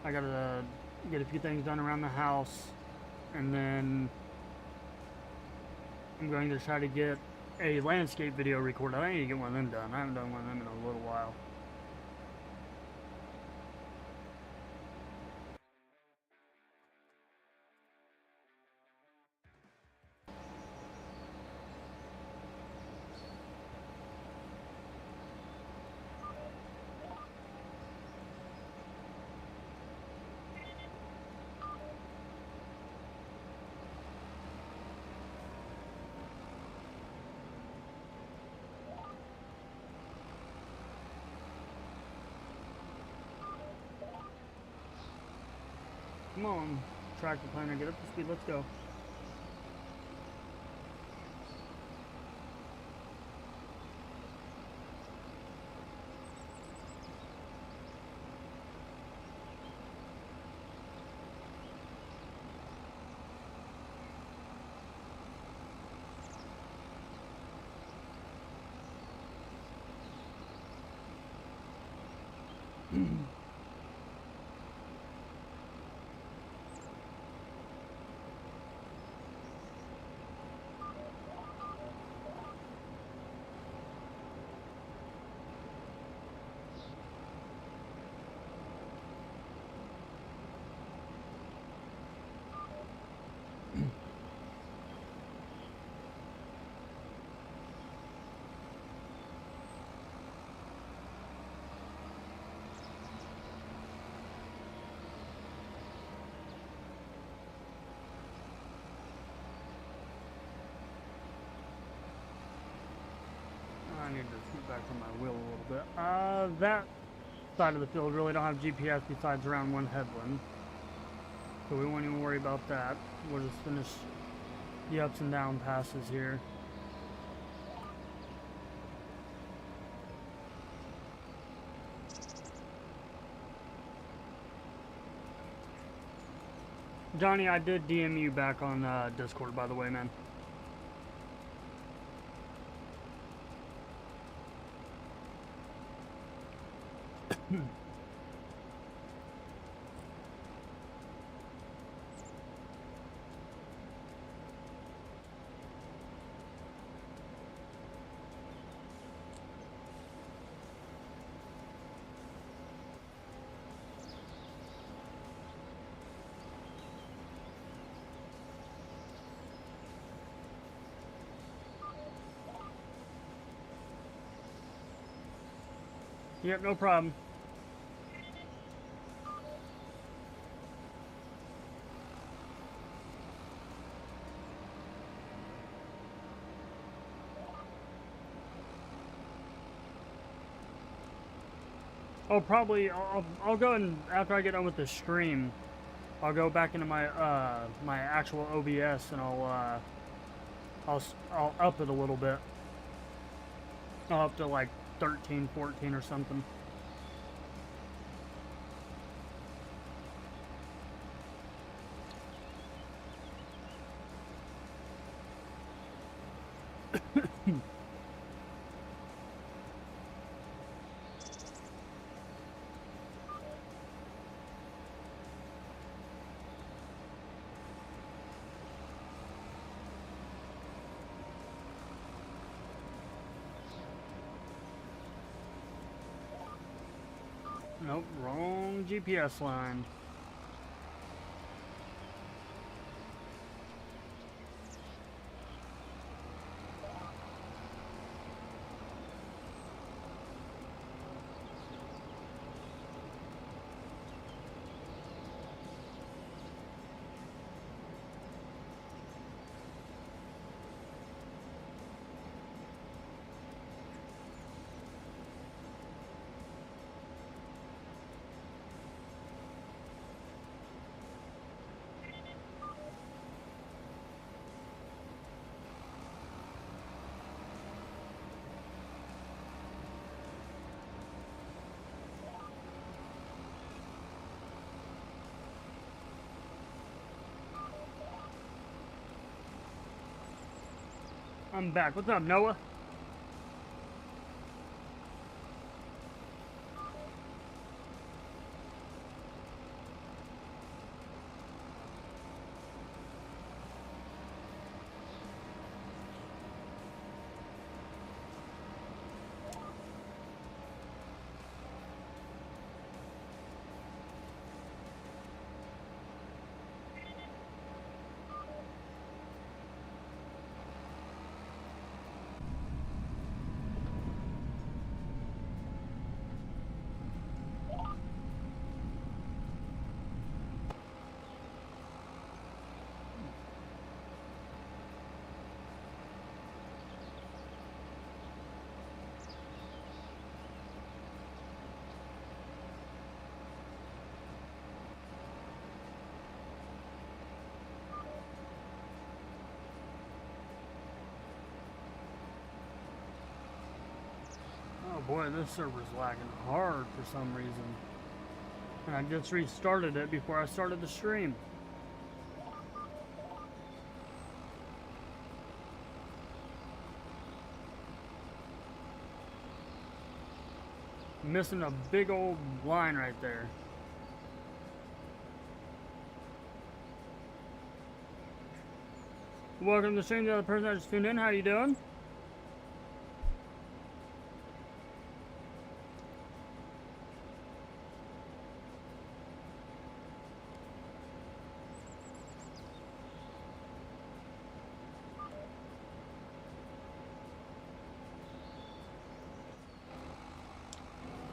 I gotta get a few things done around the house, and then I'm going to try to get a landscape video recorded. I need to get one of them done. I haven't done one of them in a little while. Come on, tractor planner, get up to speed, let's go. I need to scoot back from my wheel a little bit. That side of the field really don't have GPS besides around one headland. So we won't even worry about that. We'll just finish the ups and down passes here. Johnny, I did DM you back on Discord, by the way, man. Yep, no problem. Oh, probably I'll go and after I get done with the stream, I'll go back into my my actual OBS and I'll up it a little bit. I'll up to like 13, 14 or something. Nope, wrong GPS line. I'm back. What's up, Noah? Oh boy, this server's lagging hard for some reason. And I just restarted it before I started the stream. Missing a big old line right there. Welcome to the stream, the other person that just tuned in. How you doing?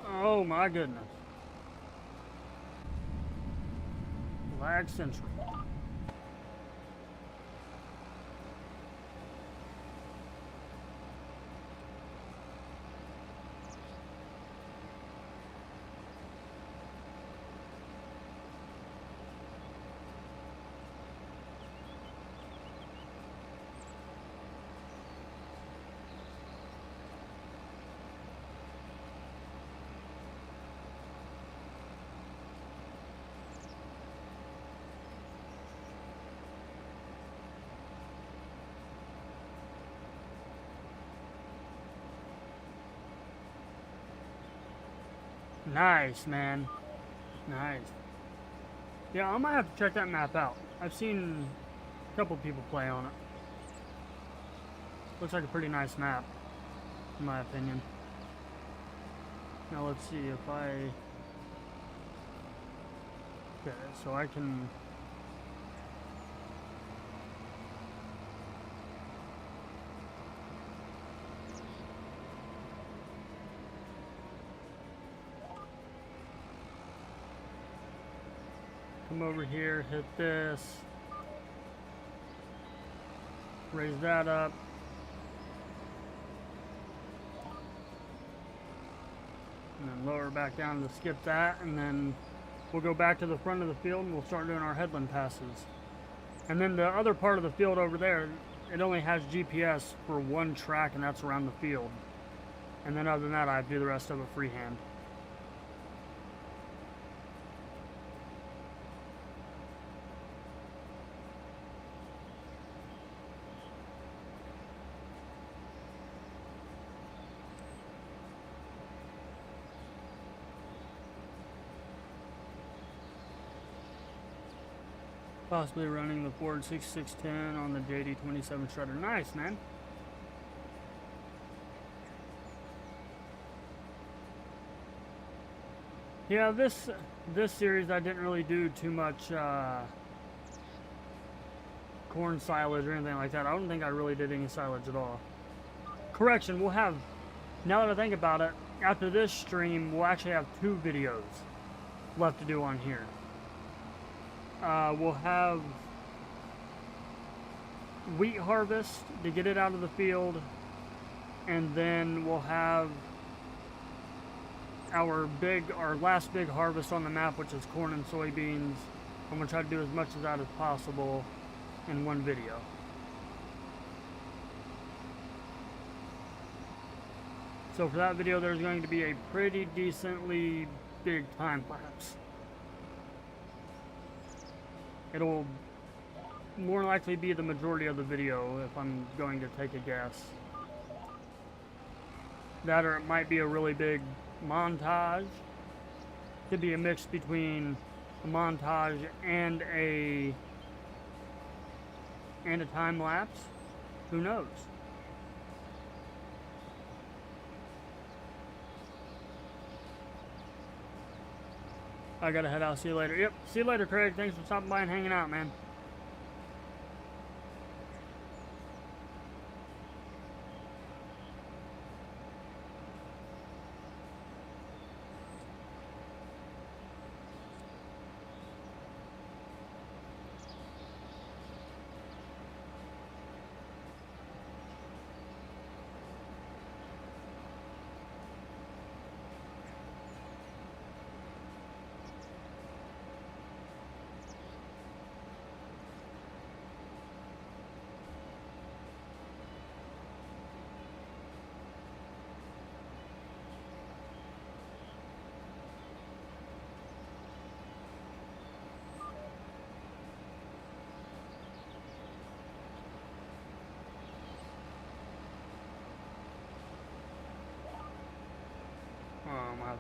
Oh my goodness. Lag Central. Nice, man. Nice. Yeah, I might have to check that map out. I've seen a couple people play on it. Looks like a pretty nice map, in my opinion. Now let's see if I... Okay, so I can... Come over here, hit this, raise that up, and then lower back down to skip that, and then we'll go back to the front of the field and we'll start doing our headland passes. And then the other part of the field over there, it only has GPS for one track, and that's around the field. And then other than that, I do the rest of it freehand. Possibly running the Ford 6610 on the JD27 shredder. Nice, man. Yeah, this series I didn't really do too much corn silage or anything like that. I don't think I really did any silage at all. Correction, we'll have, now that I think about it, after this stream, we'll actually have 2 videos left to do on here. We'll have wheat harvest to get it out of the field, and then we'll have our last big harvest on the map, which is corn and soybeans. I'm gonna try to do as much of that as possible in one video. So for that video, there's going to be a pretty decently big time lapse. It'll more likely be the majority of the video if I'm going to take a guess. That, or it might be a really big montage. Could be a mix between a montage and a time lapse. Who knows? I gotta head out. See you later. Yep. See you later, Craig. Thanks for stopping by and hanging out, man.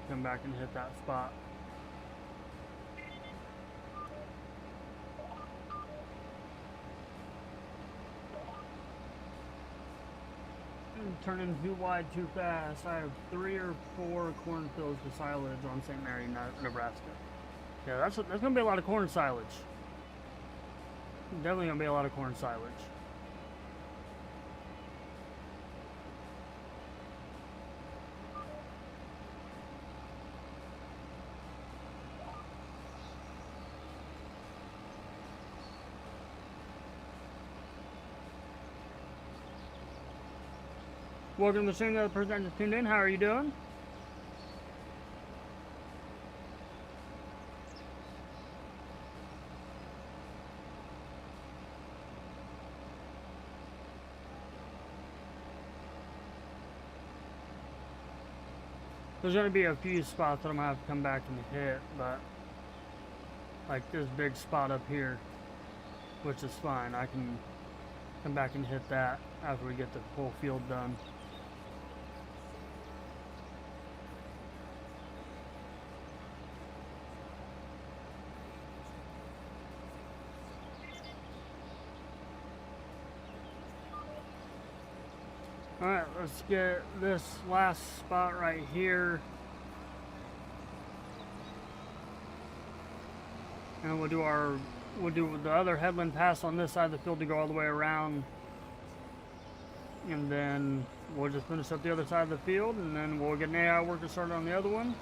come back and hit that spot. Turning too wide too fast. I have 3 or 4 cornfields to silage on St. Mary, Nebraska. Yeah, that's gonna be a lot of corn silage. Definitely gonna be a lot of corn silage. Welcome to the stream, the other person that just tuned in. How are you doing? There's going to be a few spots that I'm going to have to come back and hit, but like this big spot up here, which is fine. I can come back and hit that after we get the whole field done. Alright, let's get this last spot right here. And we'll do the other headland pass on this side of the field to go all the way around. And then we'll just finish up the other side of the field, and then we'll get an AI worker started on the other one.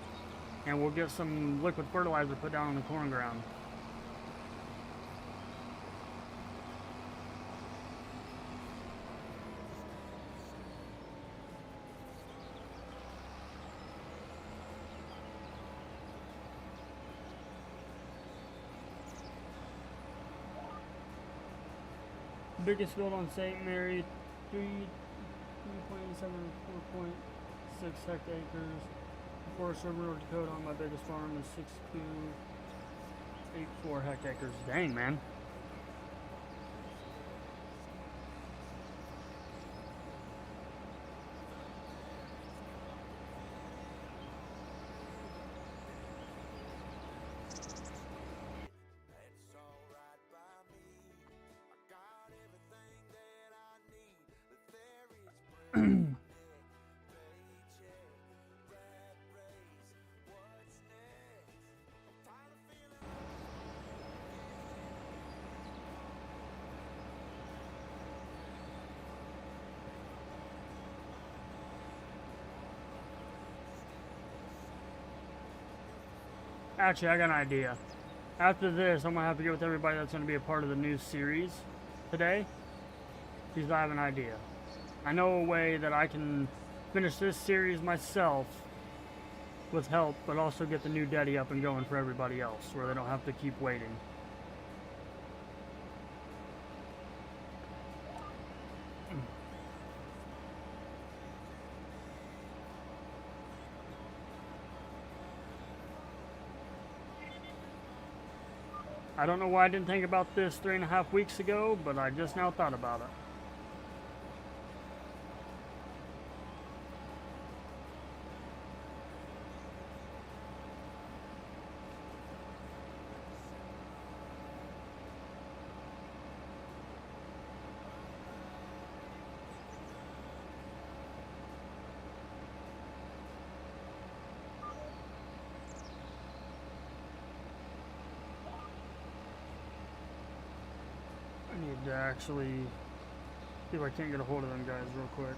And we'll get some liquid fertilizer put down on the corn ground. Biggest field on St. Mary, 3.7, 4.6 hectares. Forest River, North Dakota, on my biggest farm is 6.284 hectares. Dang, man. Actually, I got an idea. After this, I'm going to have to get with everybody that's going to be a part of the new series today, because I have an idea. I know a way that I can finish this series myself with help, but also get the new Daddy up and going for everybody else, where they don't have to keep waiting. I don't know why I didn't think about this 3.5 weeks ago, but I just now thought about it. I need to actually see if I can't get a hold of them guys real quick.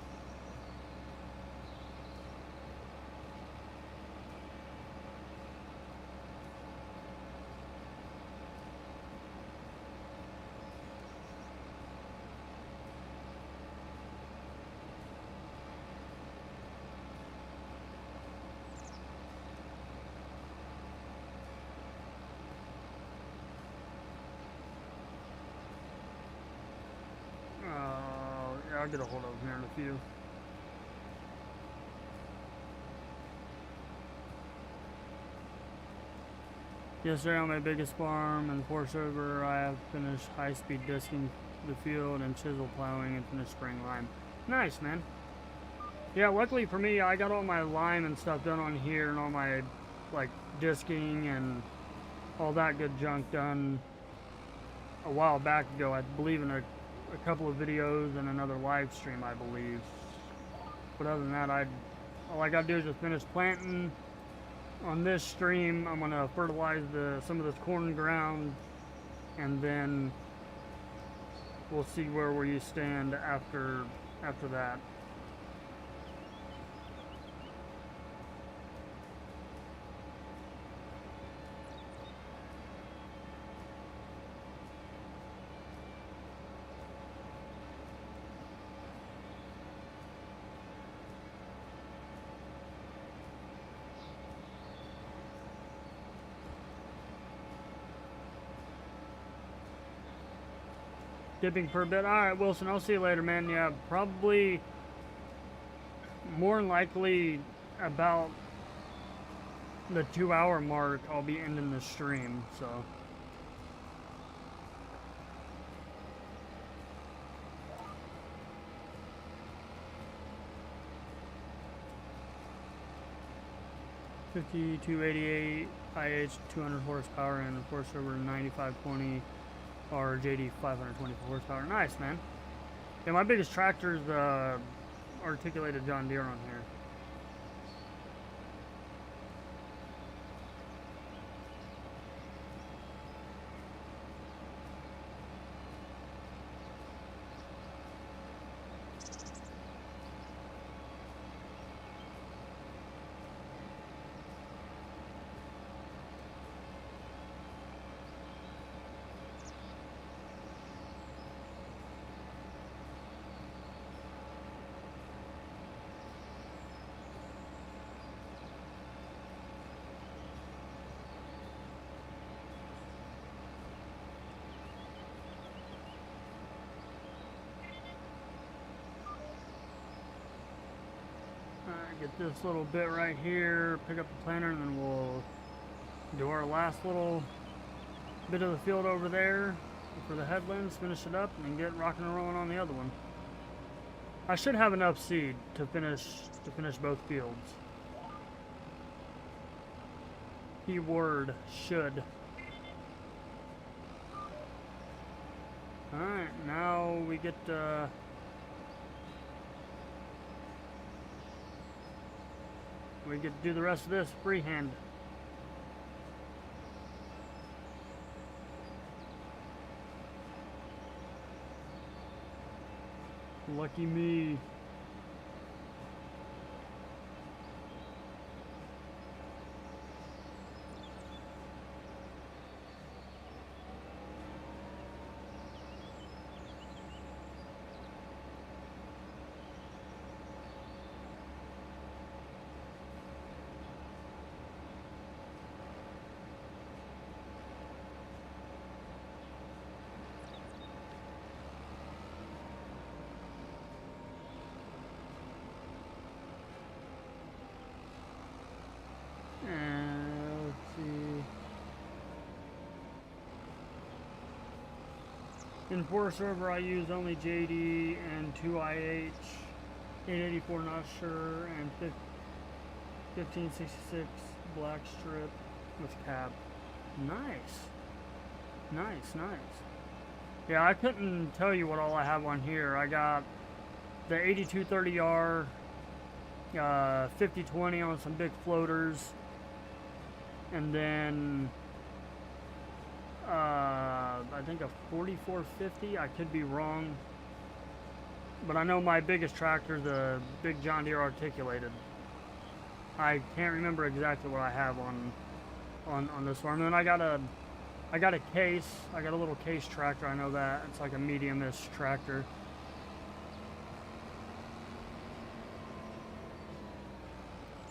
Yeah, I'll get a hold of them here in a few. Yesterday on my biggest farm in the Forest River, I have finished high-speed disking the field and chisel plowing and finished spring lime. Nice, man. Yeah, luckily for me, I got all my lime and stuff done on here, and all my like disking and all that good junk done a while back ago. I believe in a couple of videos and another live stream, I believe. But other than that, all I gotta do is just finish planting. On this stream, I'm gonna fertilize some of this corn ground, and then we'll see where we stand after that. Dipping per bit. Alright, Wilson, I'll see you later, man. Yeah, probably more than likely about the 2-hour mark I'll be ending the stream, so. $52.88 IH 200 horsepower and of course over 9520 or JD 524 horsepower. Nice, man. Yeah, my biggest tractor is the articulated John Deere on here. Get this little bit right here, pick up the planter, and then we'll do our last little bit of the field over there for the headlands, finish it up, and then get rocking and rolling on the other one. I should have enough seed to finish both fields. Keyword should. Alright, now we get we get to do the rest of this freehand. Lucky me. Let's see. In 4 server, I use only JD and 2 IH, 884 not sure, and 1566 black strip with cap. Nice. Nice. Yeah, I couldn't tell you what all I have on here. I got the 8230R, 5020 on some big floaters, and then I think a 4450. I could be wrong, but I know my biggest tractor, the big John Deere articulated. I can't remember exactly what I have on this one. And then I got a case. I got a little case tractor. I know that it's like a medium-ish tractor.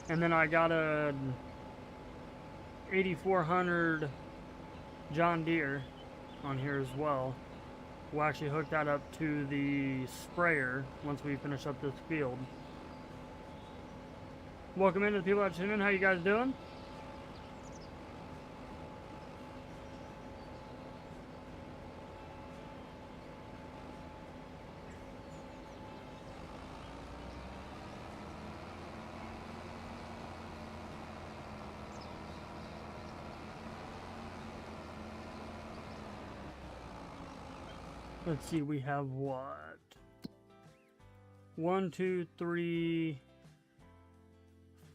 And then I got a 8400 John Deere on here as well. We'll actually hook that up to the sprayer once we finish up this field. Welcome in to the people that tune in. How you guys doing? Let's see, we have what? 1, 2, 3,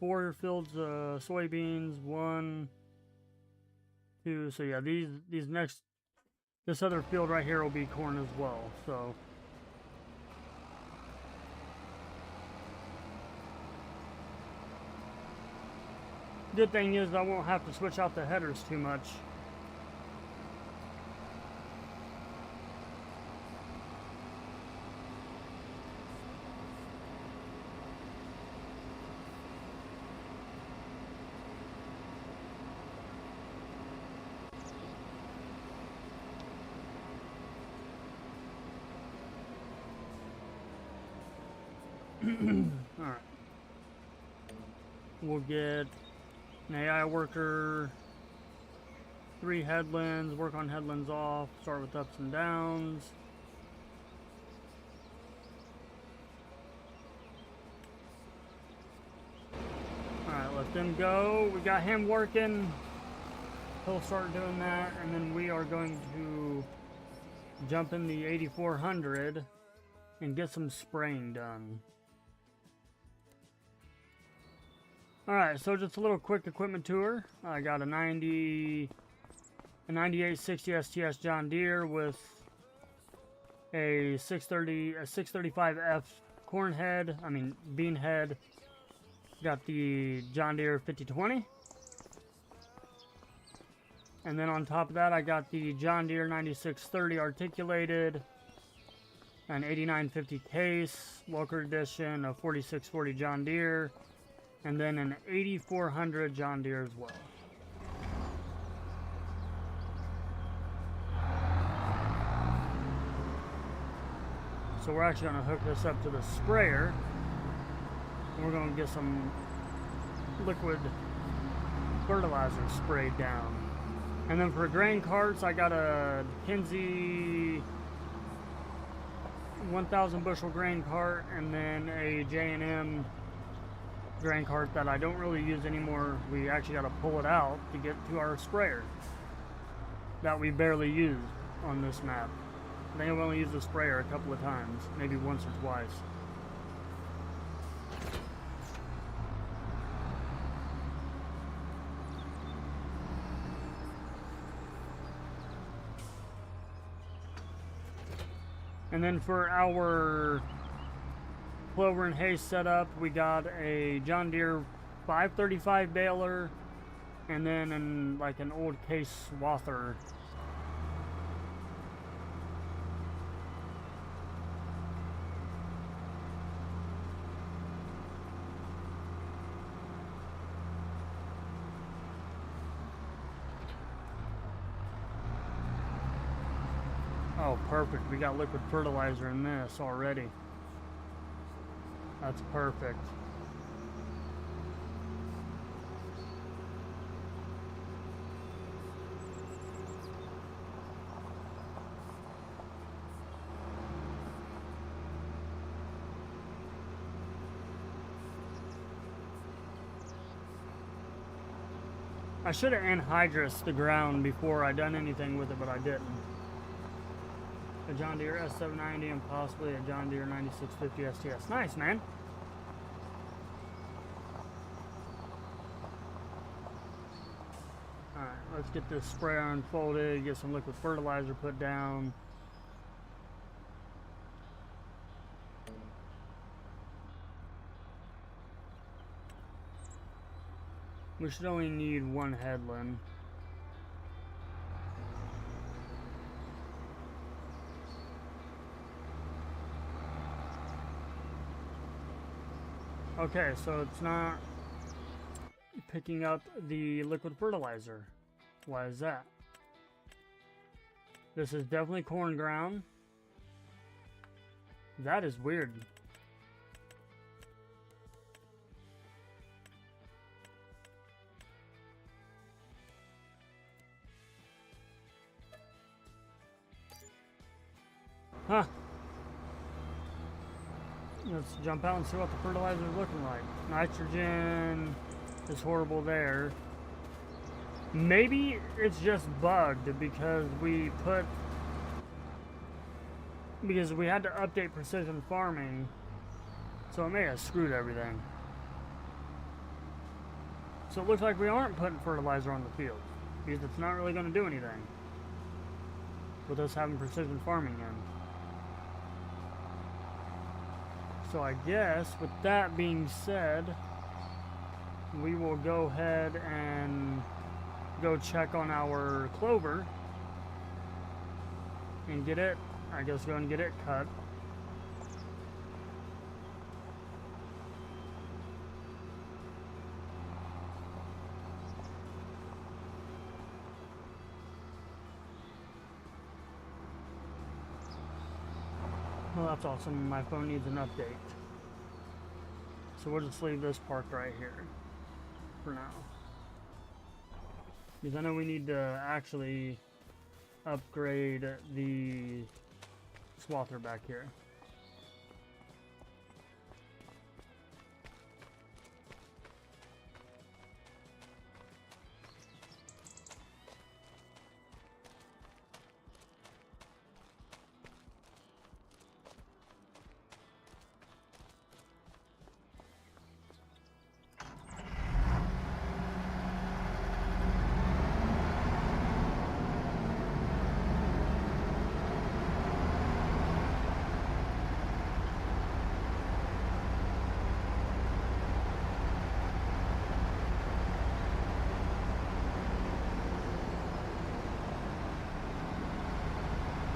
4 fields of soybeans. 1, 2. So yeah, this other field right here will be corn as well. So good thing is I won't have to switch out the headers too much. Alright. We'll get an AI worker, 3 headlands, work on headlands off, start with ups and downs. Alright, let them go. We got him working. He'll start doing that, and then we are going to jump in the 8400 and get some spraying done. Alright, so just a little quick equipment tour. I got a 9860 STS John Deere with a 635F bean head. Got the John Deere 5020. And then on top of that, I got the John Deere 9630 articulated, an 8950 case, Walker edition, a 4640 John Deere, and then an 8400 John Deere as well. So we're actually going to hook this up to the sprayer, and we're going to get some liquid fertilizer sprayed down. And then for grain carts, I got a Kinsey 1,000 bushel grain cart, and then a J&M grain cart that I don't really use anymore. We actually got to pull it out to get to our sprayer that we barely use on this map. I think I've only used the sprayer a couple of times, maybe once or twice. And then for our clover and hay setup, we got a John Deere 535 baler, and then an old case swather. Oh, perfect. We got liquid fertilizer in this already. That's perfect. I should have anhydrous the ground before I done anything with it, but I didn't. A John Deere S790 and possibly a John Deere 9650 STS. Nice, man. Alright, let's get this sprayer unfolded, get some liquid fertilizer put down. We should only need 1 headland. Okay, so it's not picking up the liquid fertilizer. Why is that? This is definitely corn ground. That is weird. Huh. Let's jump out and see what the fertilizer is looking like. Nitrogen is horrible there. Maybe it's just bugged because we put because we had to update precision farming, so it may have screwed everything. So it looks like we aren't putting fertilizer on the field, because it's not really going to do anything with us having precision farming in. So I guess with that being said, we will go ahead and go check on our clover and get it, I guess go and get it cut. Well, that's awesome. My phone needs an update. So we'll just leave this parked right here for now. Because I know we need to actually upgrade the swather back here.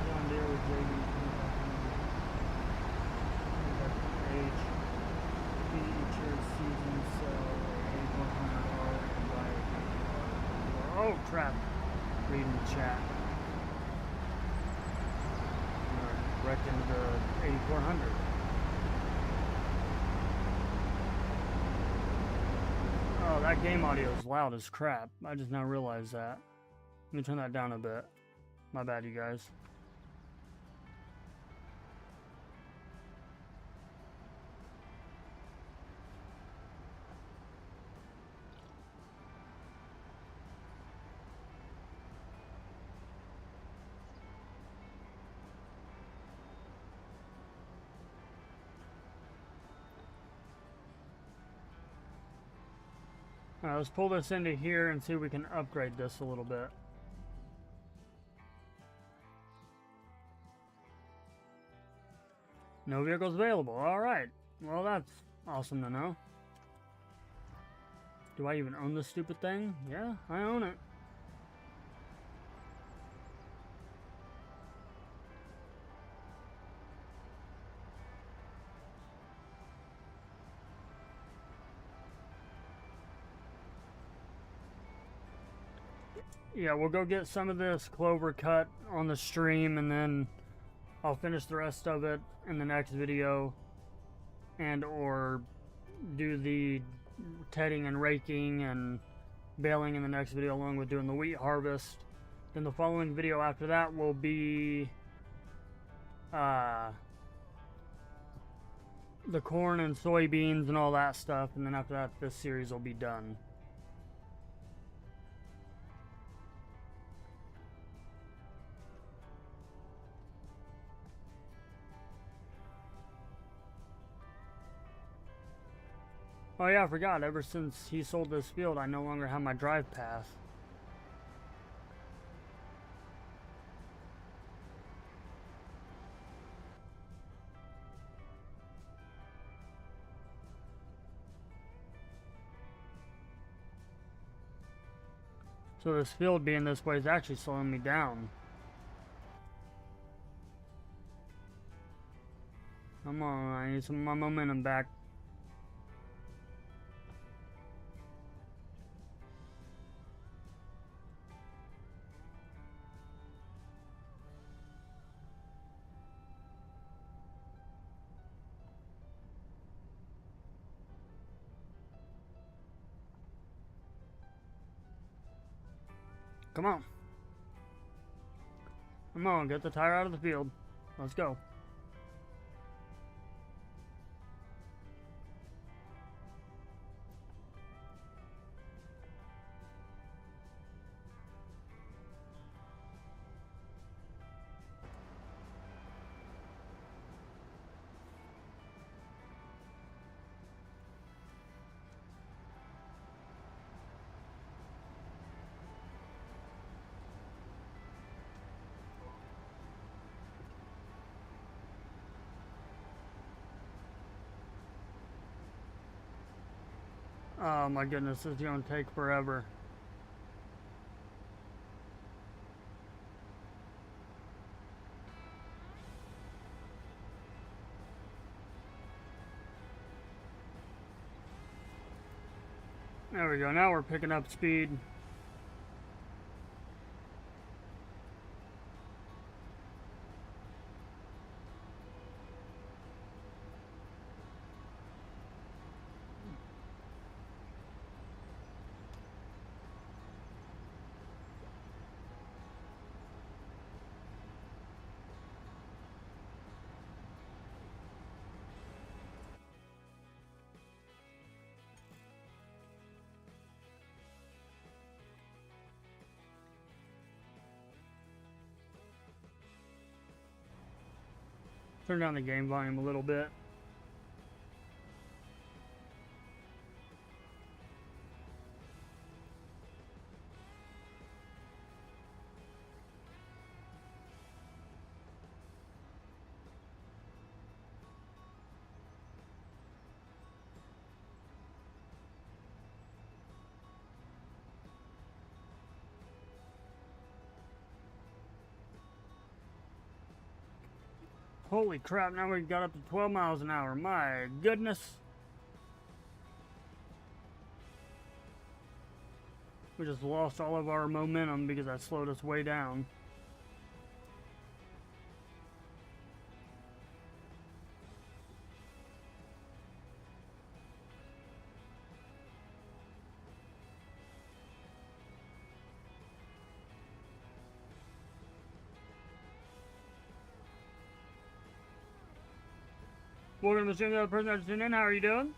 John Deere with JB 2500. Feature season cell A100R and Y. Oh crap! Reading the chat. We're wrecked into the 8400. Oh, that game audio is loud as crap. I just now realized that. Let me turn that down a bit. My bad, you guys. Alright, let's pull this into here and see if we can upgrade this a little bit. No vehicles available. Alright. Well, that's awesome to know. Do I even own this stupid thing? Yeah, I own it. Yeah, we'll go get some of this clover cut on the stream, and then I'll finish the rest of it in the next video, and or do the tedding and raking and baling in the next video along with doing the wheat harvest. Then the following video after that will be the corn and soybeans and all that stuff, and then after that this series will be done. Oh yeah, I forgot. Ever since he sold this field, I no longer have my drive path. So this field being this way is actually slowing me down. Come on, I need some of my momentum back. Come on. Come on, get the tire out of the field. Let's go. Oh my goodness, this is gonna take forever. There we go, now we're picking up speed. Turn down the game volume a little bit. Holy crap, now we've got up to 12 miles an hour. My goodness. We just lost all of our momentum because that slowed us way down. Welcome to the stream, the other person that's tuning in. How are you doing?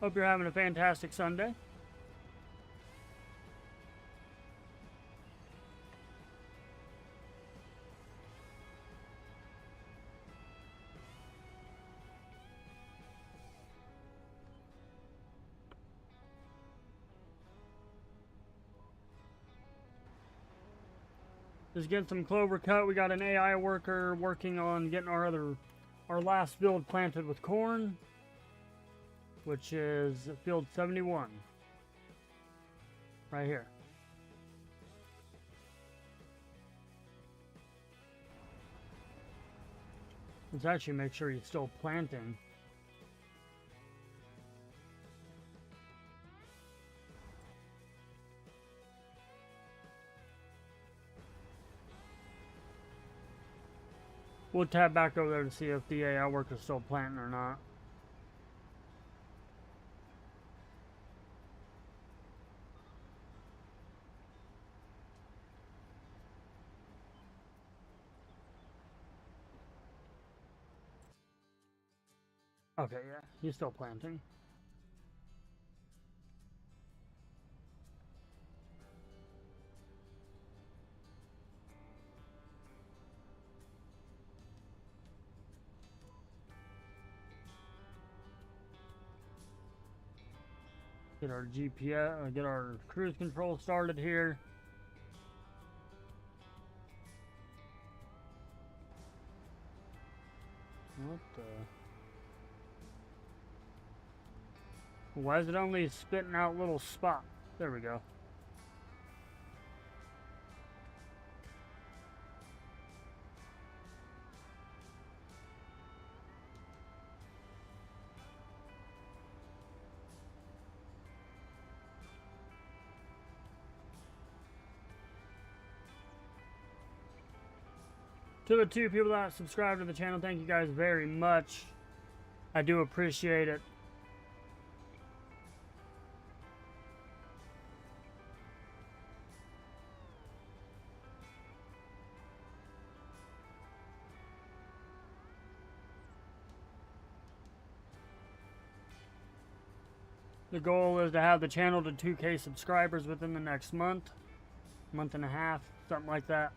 Hope you're having a fantastic Sunday. Just getting some clover cut. We got an AI worker working on getting our last field planted with corn, which is field 71 right here. Let's actually make sure he's still planting. We'll tab back over there to see if the AI worker is still planting or not. Okay, yeah, he's still planting. Get our GPS, get our cruise control started here. What the? Why is it only spitting out little spots? There we go. To the 2 people that subscribe to the channel, thank you guys very much. I do appreciate it. The goal is to have the channel to 2K subscribers within the next month and a half, something like that.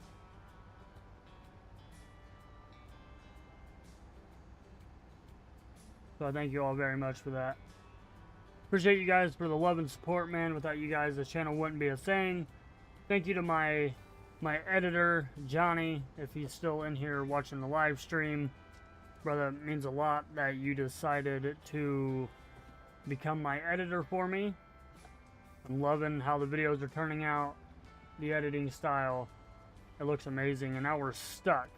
So I thank you all very much for that. Appreciate you guys for the love and support, man. Without you guys, this channel wouldn't be a thing. Thank you to my editor, Johnny, if he's still in here watching the live stream. Brother, it means a lot that you decided to become my editor for me. I'm loving how the videos are turning out, the editing style. It looks amazing, and now we're stuck.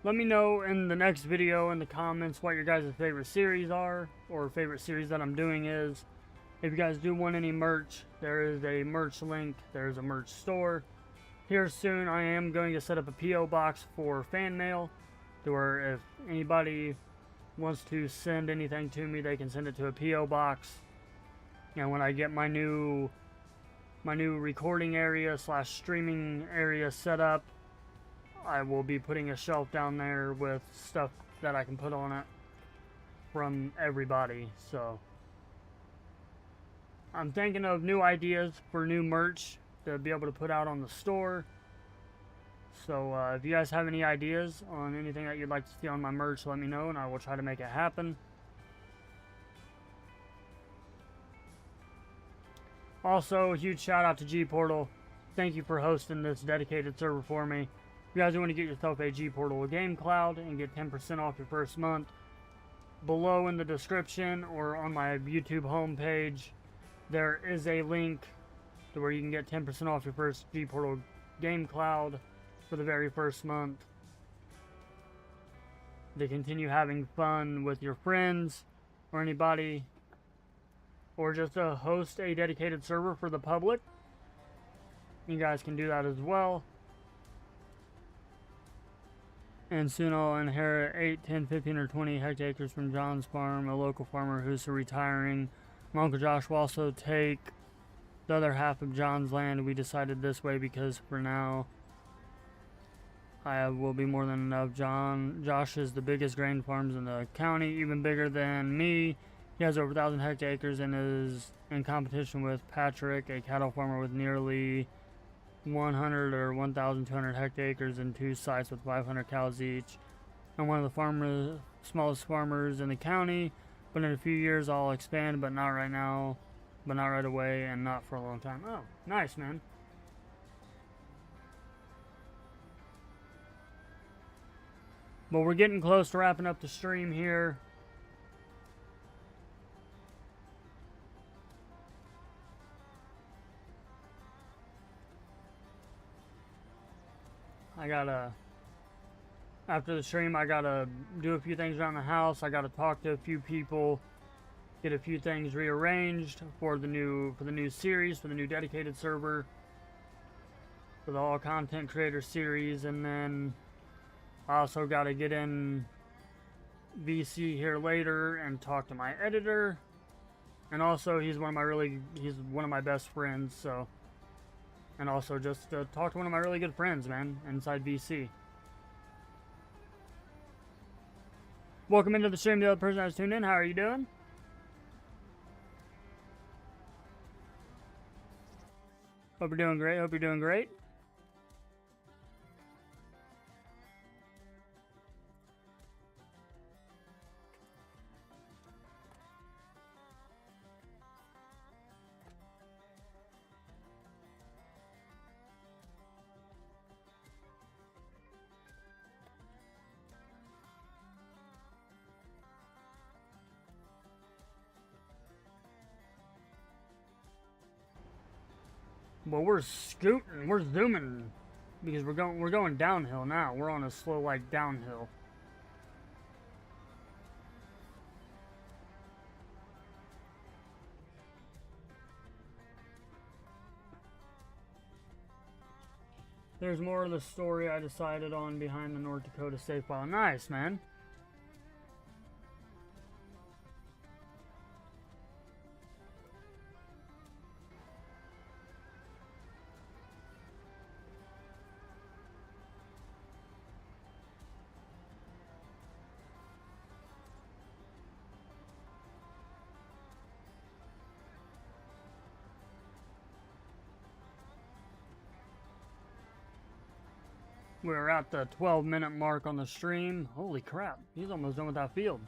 Let me know in the next video in the comments what your guys' favorite series are, or favorite series that I'm doing is. If you guys do want any merch, there is a merch link, there's a merch store. Here soon I am going to set up a P.O. box for fan mail, to where if anybody wants to send anything to me, they can send it to a P.O. box. And when I get my new recording area / streaming area set up, I will be putting a shelf down there with stuff that I can put on it from everybody. So I'm thinking of new ideas for new merch to be able to put out on the store. So if you guys have any ideas on anything that you'd like to see on my merch, let me know and I will try to make it happen. Also, a huge shout out to G-Portal. Thank you for hosting this dedicated server for me. If you guys want to get yourself a G-Portal Game Cloud and get 10% off your first month, below in the description or on my YouTube homepage, there is a link to where you can get 10% off your first G-Portal Game Cloud for the very first month. To continue having fun with your friends or anybody, or just to host a dedicated server for the public, you guys can do that as well. And soon I'll inherit 8, 10, 15, or 20 hectares from John's farm, a local farmer who's retiring. My Uncle Josh will also take the other half of John's land. We decided this way because for now I will be more than enough. Josh is the biggest grain farms in the county, even bigger than me. He has over 1,000 hectares and is in competition with Patrick, a cattle farmer with nearly 100 or 1,200 hectares and 2 sites with 500 cows each. I'm one of the smallest farmers in the county, but in a few years I'll expand, but not right now, but not right away, and not for a long time. Oh, nice, man. But we're getting close to wrapping up the stream here. After the stream, I gotta do a few things around the house. I gotta talk to a few people, get a few things rearranged for the new series, for the new dedicated server, for the all content creator series, and then I also gotta get in VC here later and talk to my editor, and also he's one of my best friends, so. And also just to talk to one of my really good friends, man, inside VC. Welcome into the stream, the other person that's tuned in. How are you doing? Hope you're doing great. Hope you're doing great. Well, we're scooting, we're zooming, because we're going downhill now. We're on a slow, like, downhill. There's more of the story I decided on behind the North Dakota save file. Nice, man. We're at the 12-minute mark on the stream. Holy crap, he's almost done with that field.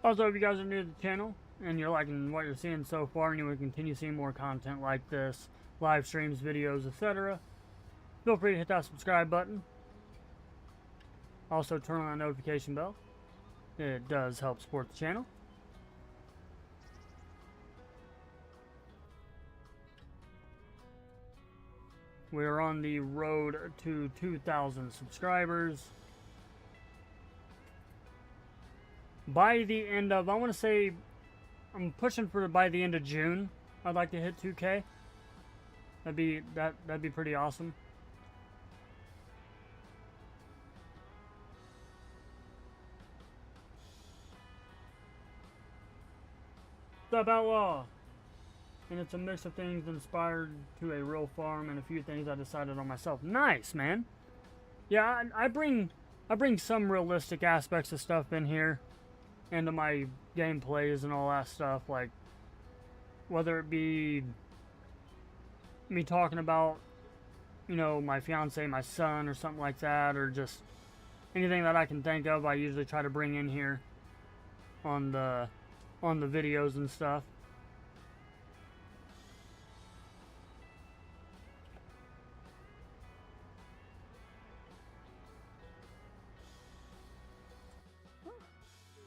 Also, if you guys are new to the channel and you're liking what you're seeing so far and you want to continue seeing more content like this, live streams, videos, etc., feel free to hit that subscribe button. Also, turn on that notification bell. It does help support the channel. We're on the road to 2,000 subscribers. By the end of, I want to say, I'm pushing for by the end of June, I'd like to hit 2K. That'd be pretty awesome. What's up, Outlaw? And it's a mix of things inspired to a real farm and a few things I decided on myself. Nice, man. Yeah, I bring some realistic aspects of stuff in here into my gameplays and all that stuff, like whether it be me talking about, you know, my fiance, my son, or something like that, or just anything that I can think of. I usually try to bring in here on the videos and stuff.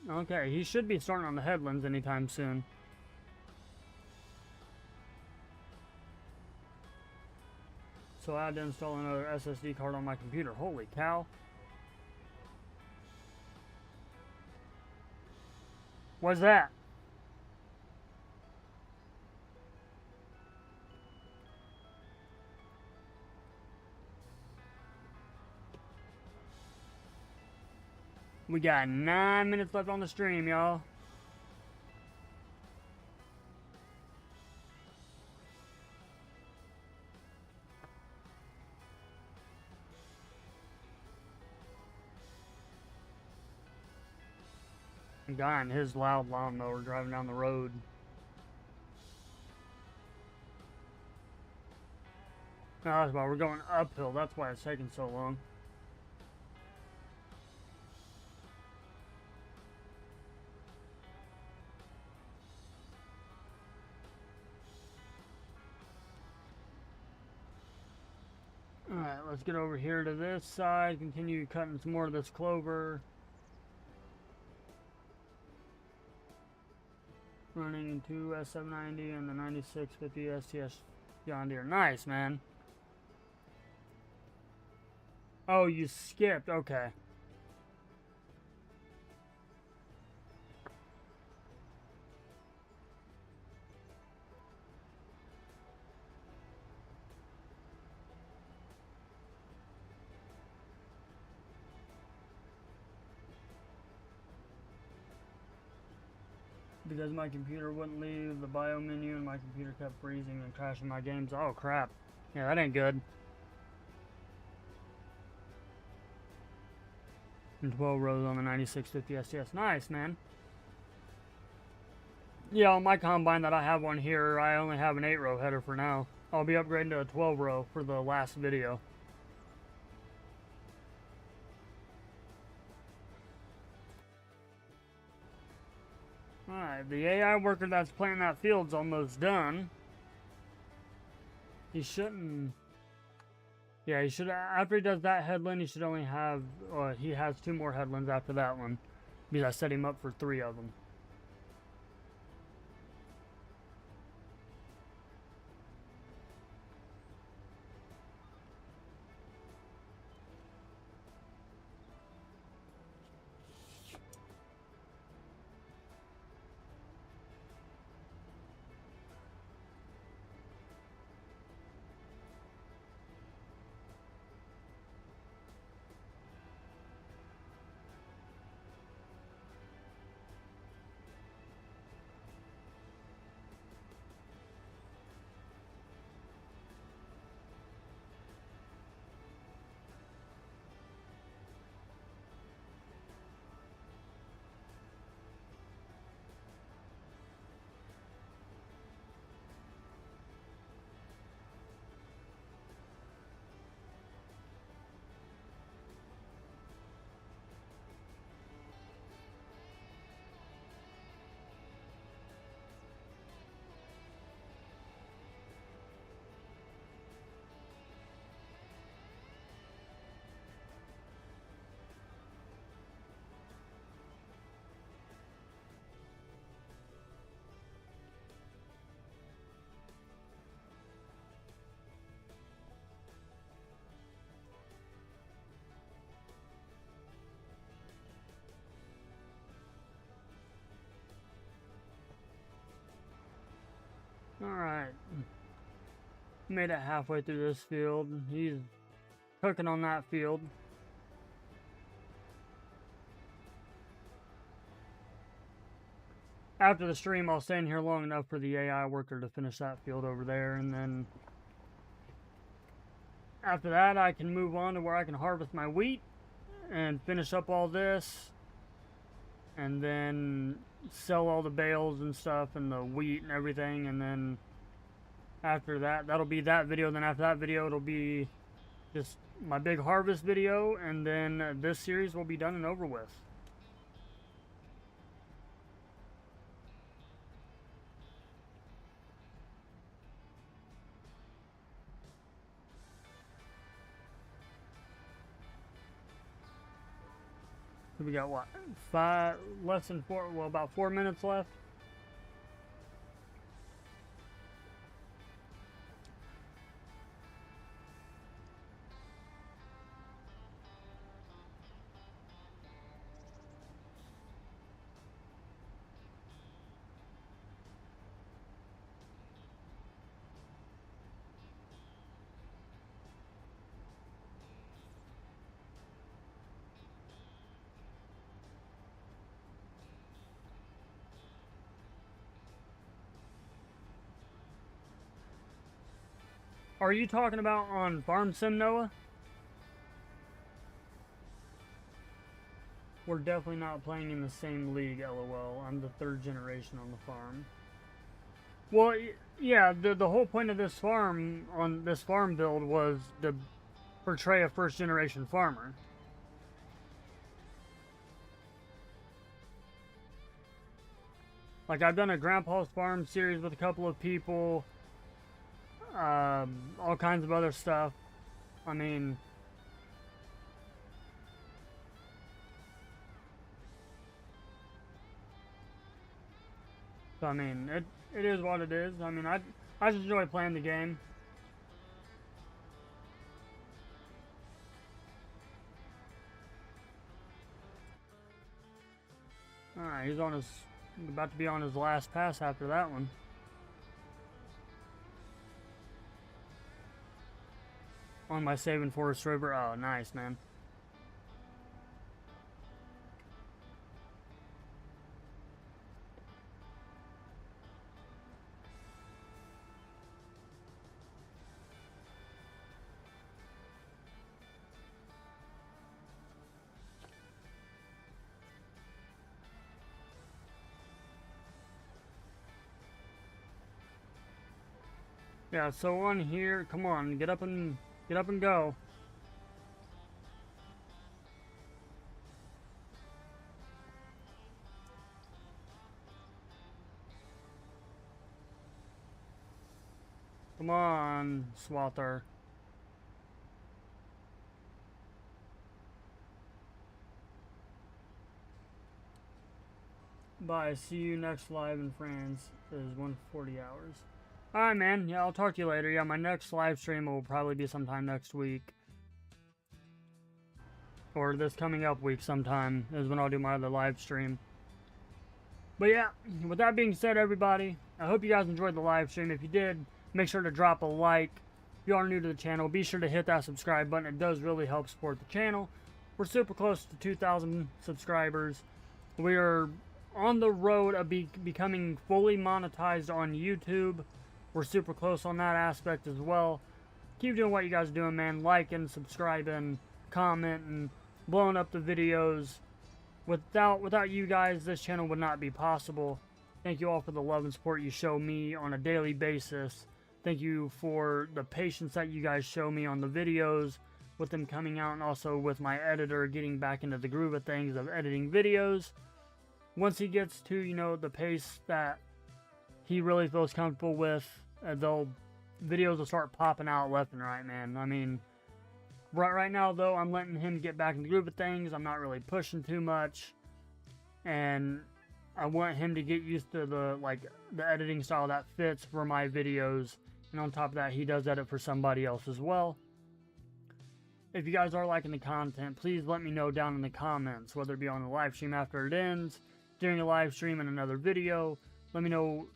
Okay, he should be starting on the headlands anytime soon. So I had to install another SSD card on my computer. Holy cow. What's that? We got 9 minutes left on the stream, y'all. A guy in his loud lawnmower driving down the road. No, that's why we're going uphill. That's why it's taking so long. Alright, let's get over here to this side. Continue cutting some more of this clover. Running into S790 and the 9650 STS John Deere. Nice, man. Oh, you skipped. Okay. Because my computer wouldn't leave the bio menu and my computer kept freezing and crashing my games. Oh, crap. Yeah, that ain't good. And 12 rows on the 9650 STS. Nice, man. Yeah, on my combine that I have one here, I only have an 8-row header for now. I'll be upgrading to a 12-row for the last video. Alright, the AI worker that's planting that field's almost done. He shouldn't... Yeah, he should... After he does that headland, he should only have... he has 2 more headlands after that one. Because I set him up for 3 of them. Made it halfway through this field. He's cooking on that field. After the stream, I'll stay in here long enough for the AI worker to finish that field over there, and then after that, I can move on to where I can harvest my wheat and finish up all this, and then sell all the bales and stuff and the wheat and everything, and then after that, that'll be that video. Then after that video, it'll be just my big harvest video, and then this series will be done and over with. We got what? Less than 4, well, about 4 minutes left. Are you talking about on Farm Sim, Noah? We're definitely not playing in the same league, lol. I'm the 3rd generation on the farm. Well, yeah, the whole point of this farm, on this farm build, was to portray a 1st generation farmer. Like, I've done a Grandpa's Farm series with a couple of people. All kinds of other stuff. I mean, so I mean, it is what it is. I mean, I just enjoy playing the game. Alright, he's on his, about to be on his last pass after that one. On my Saving Forest River. Oh, nice, man. Yeah, so on here, come on, get up and go. Come on, Swather. Bye. See you next live in France. It is 1:40 hours. Alright, man. Yeah, I'll talk to you later. Yeah, my next live stream will probably be sometime next week. Or this coming up week sometime is when I'll do my other live stream. But yeah, with that being said, everybody, I hope you guys enjoyed the live stream. If you did, make sure to drop a like. If you are new to the channel, be sure to hit that subscribe button. It does really help support the channel. We're super close to 2,000 subscribers. We are on the road of becoming fully monetized on YouTube. We're super close on that aspect as well. Keep doing what you guys are doing, man. Liking, subscribing, commenting, blowing up the videos. Without you guys, this channel would not be possible. Thank you all for the love and support you show me on a daily basis. Thank you for the patience that you guys show me on the videos, with them coming out, and also with my editor getting back into the groove of things of editing videos. Once he gets to, you know, the pace that he really feels comfortable with, videos will start popping out left and right, man. I mean, right now, though, I'm letting him get back in the groove of things. I'm not really pushing too much. And I want him to get used to the editing style that fits for my videos. And on top of that, he does edit for somebody else as well. If you guys are liking the content, please let me know down in the comments, whether it be on the live stream after it ends, during a live stream in another video. Let me know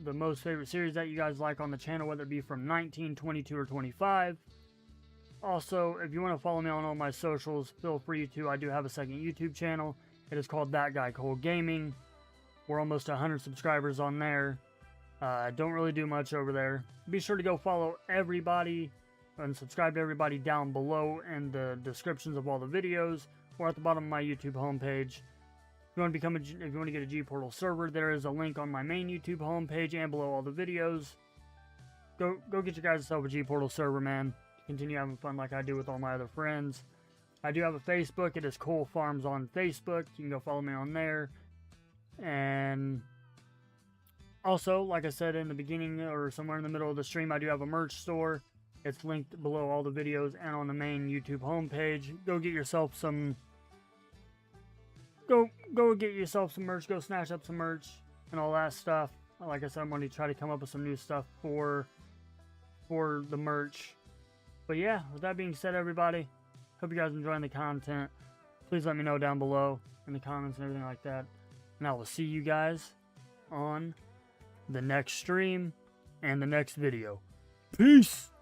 the most favorite series that you guys like on the channel, whether it be from 19, 22, or 25. Also, if you want to follow me on all my socials, feel free to. I do have a second YouTube channel. It is called That Guy Cole Gaming. We're almost 100 subscribers on there. I don't really do much over there. Be sure to go follow everybody and subscribe to everybody down below in the descriptions of all the videos or at the bottom of my YouTube homepage. If you want to get a G Portal server, there is a link on my main YouTube homepage and below all the videos. Go get yourself a G Portal server, man. Continue having fun like I do with all my other friends. I do have a Facebook. It is Cole Farms on Facebook. You can go follow me on there. And also, like I said in the beginning or somewhere in the middle of the stream, I do have a merch store. It's linked below all the videos and on the main YouTube homepage. Go get yourself some... Go get yourself some merch. Go snatch up some merch and all that stuff. Like I said, I'm going to try to come up with some new stuff for the merch. But yeah, with that being said, everybody, hope you guys are enjoying the content. Please let me know down below in the comments and everything like that. And I will see you guys on the next stream and the next video. Peace!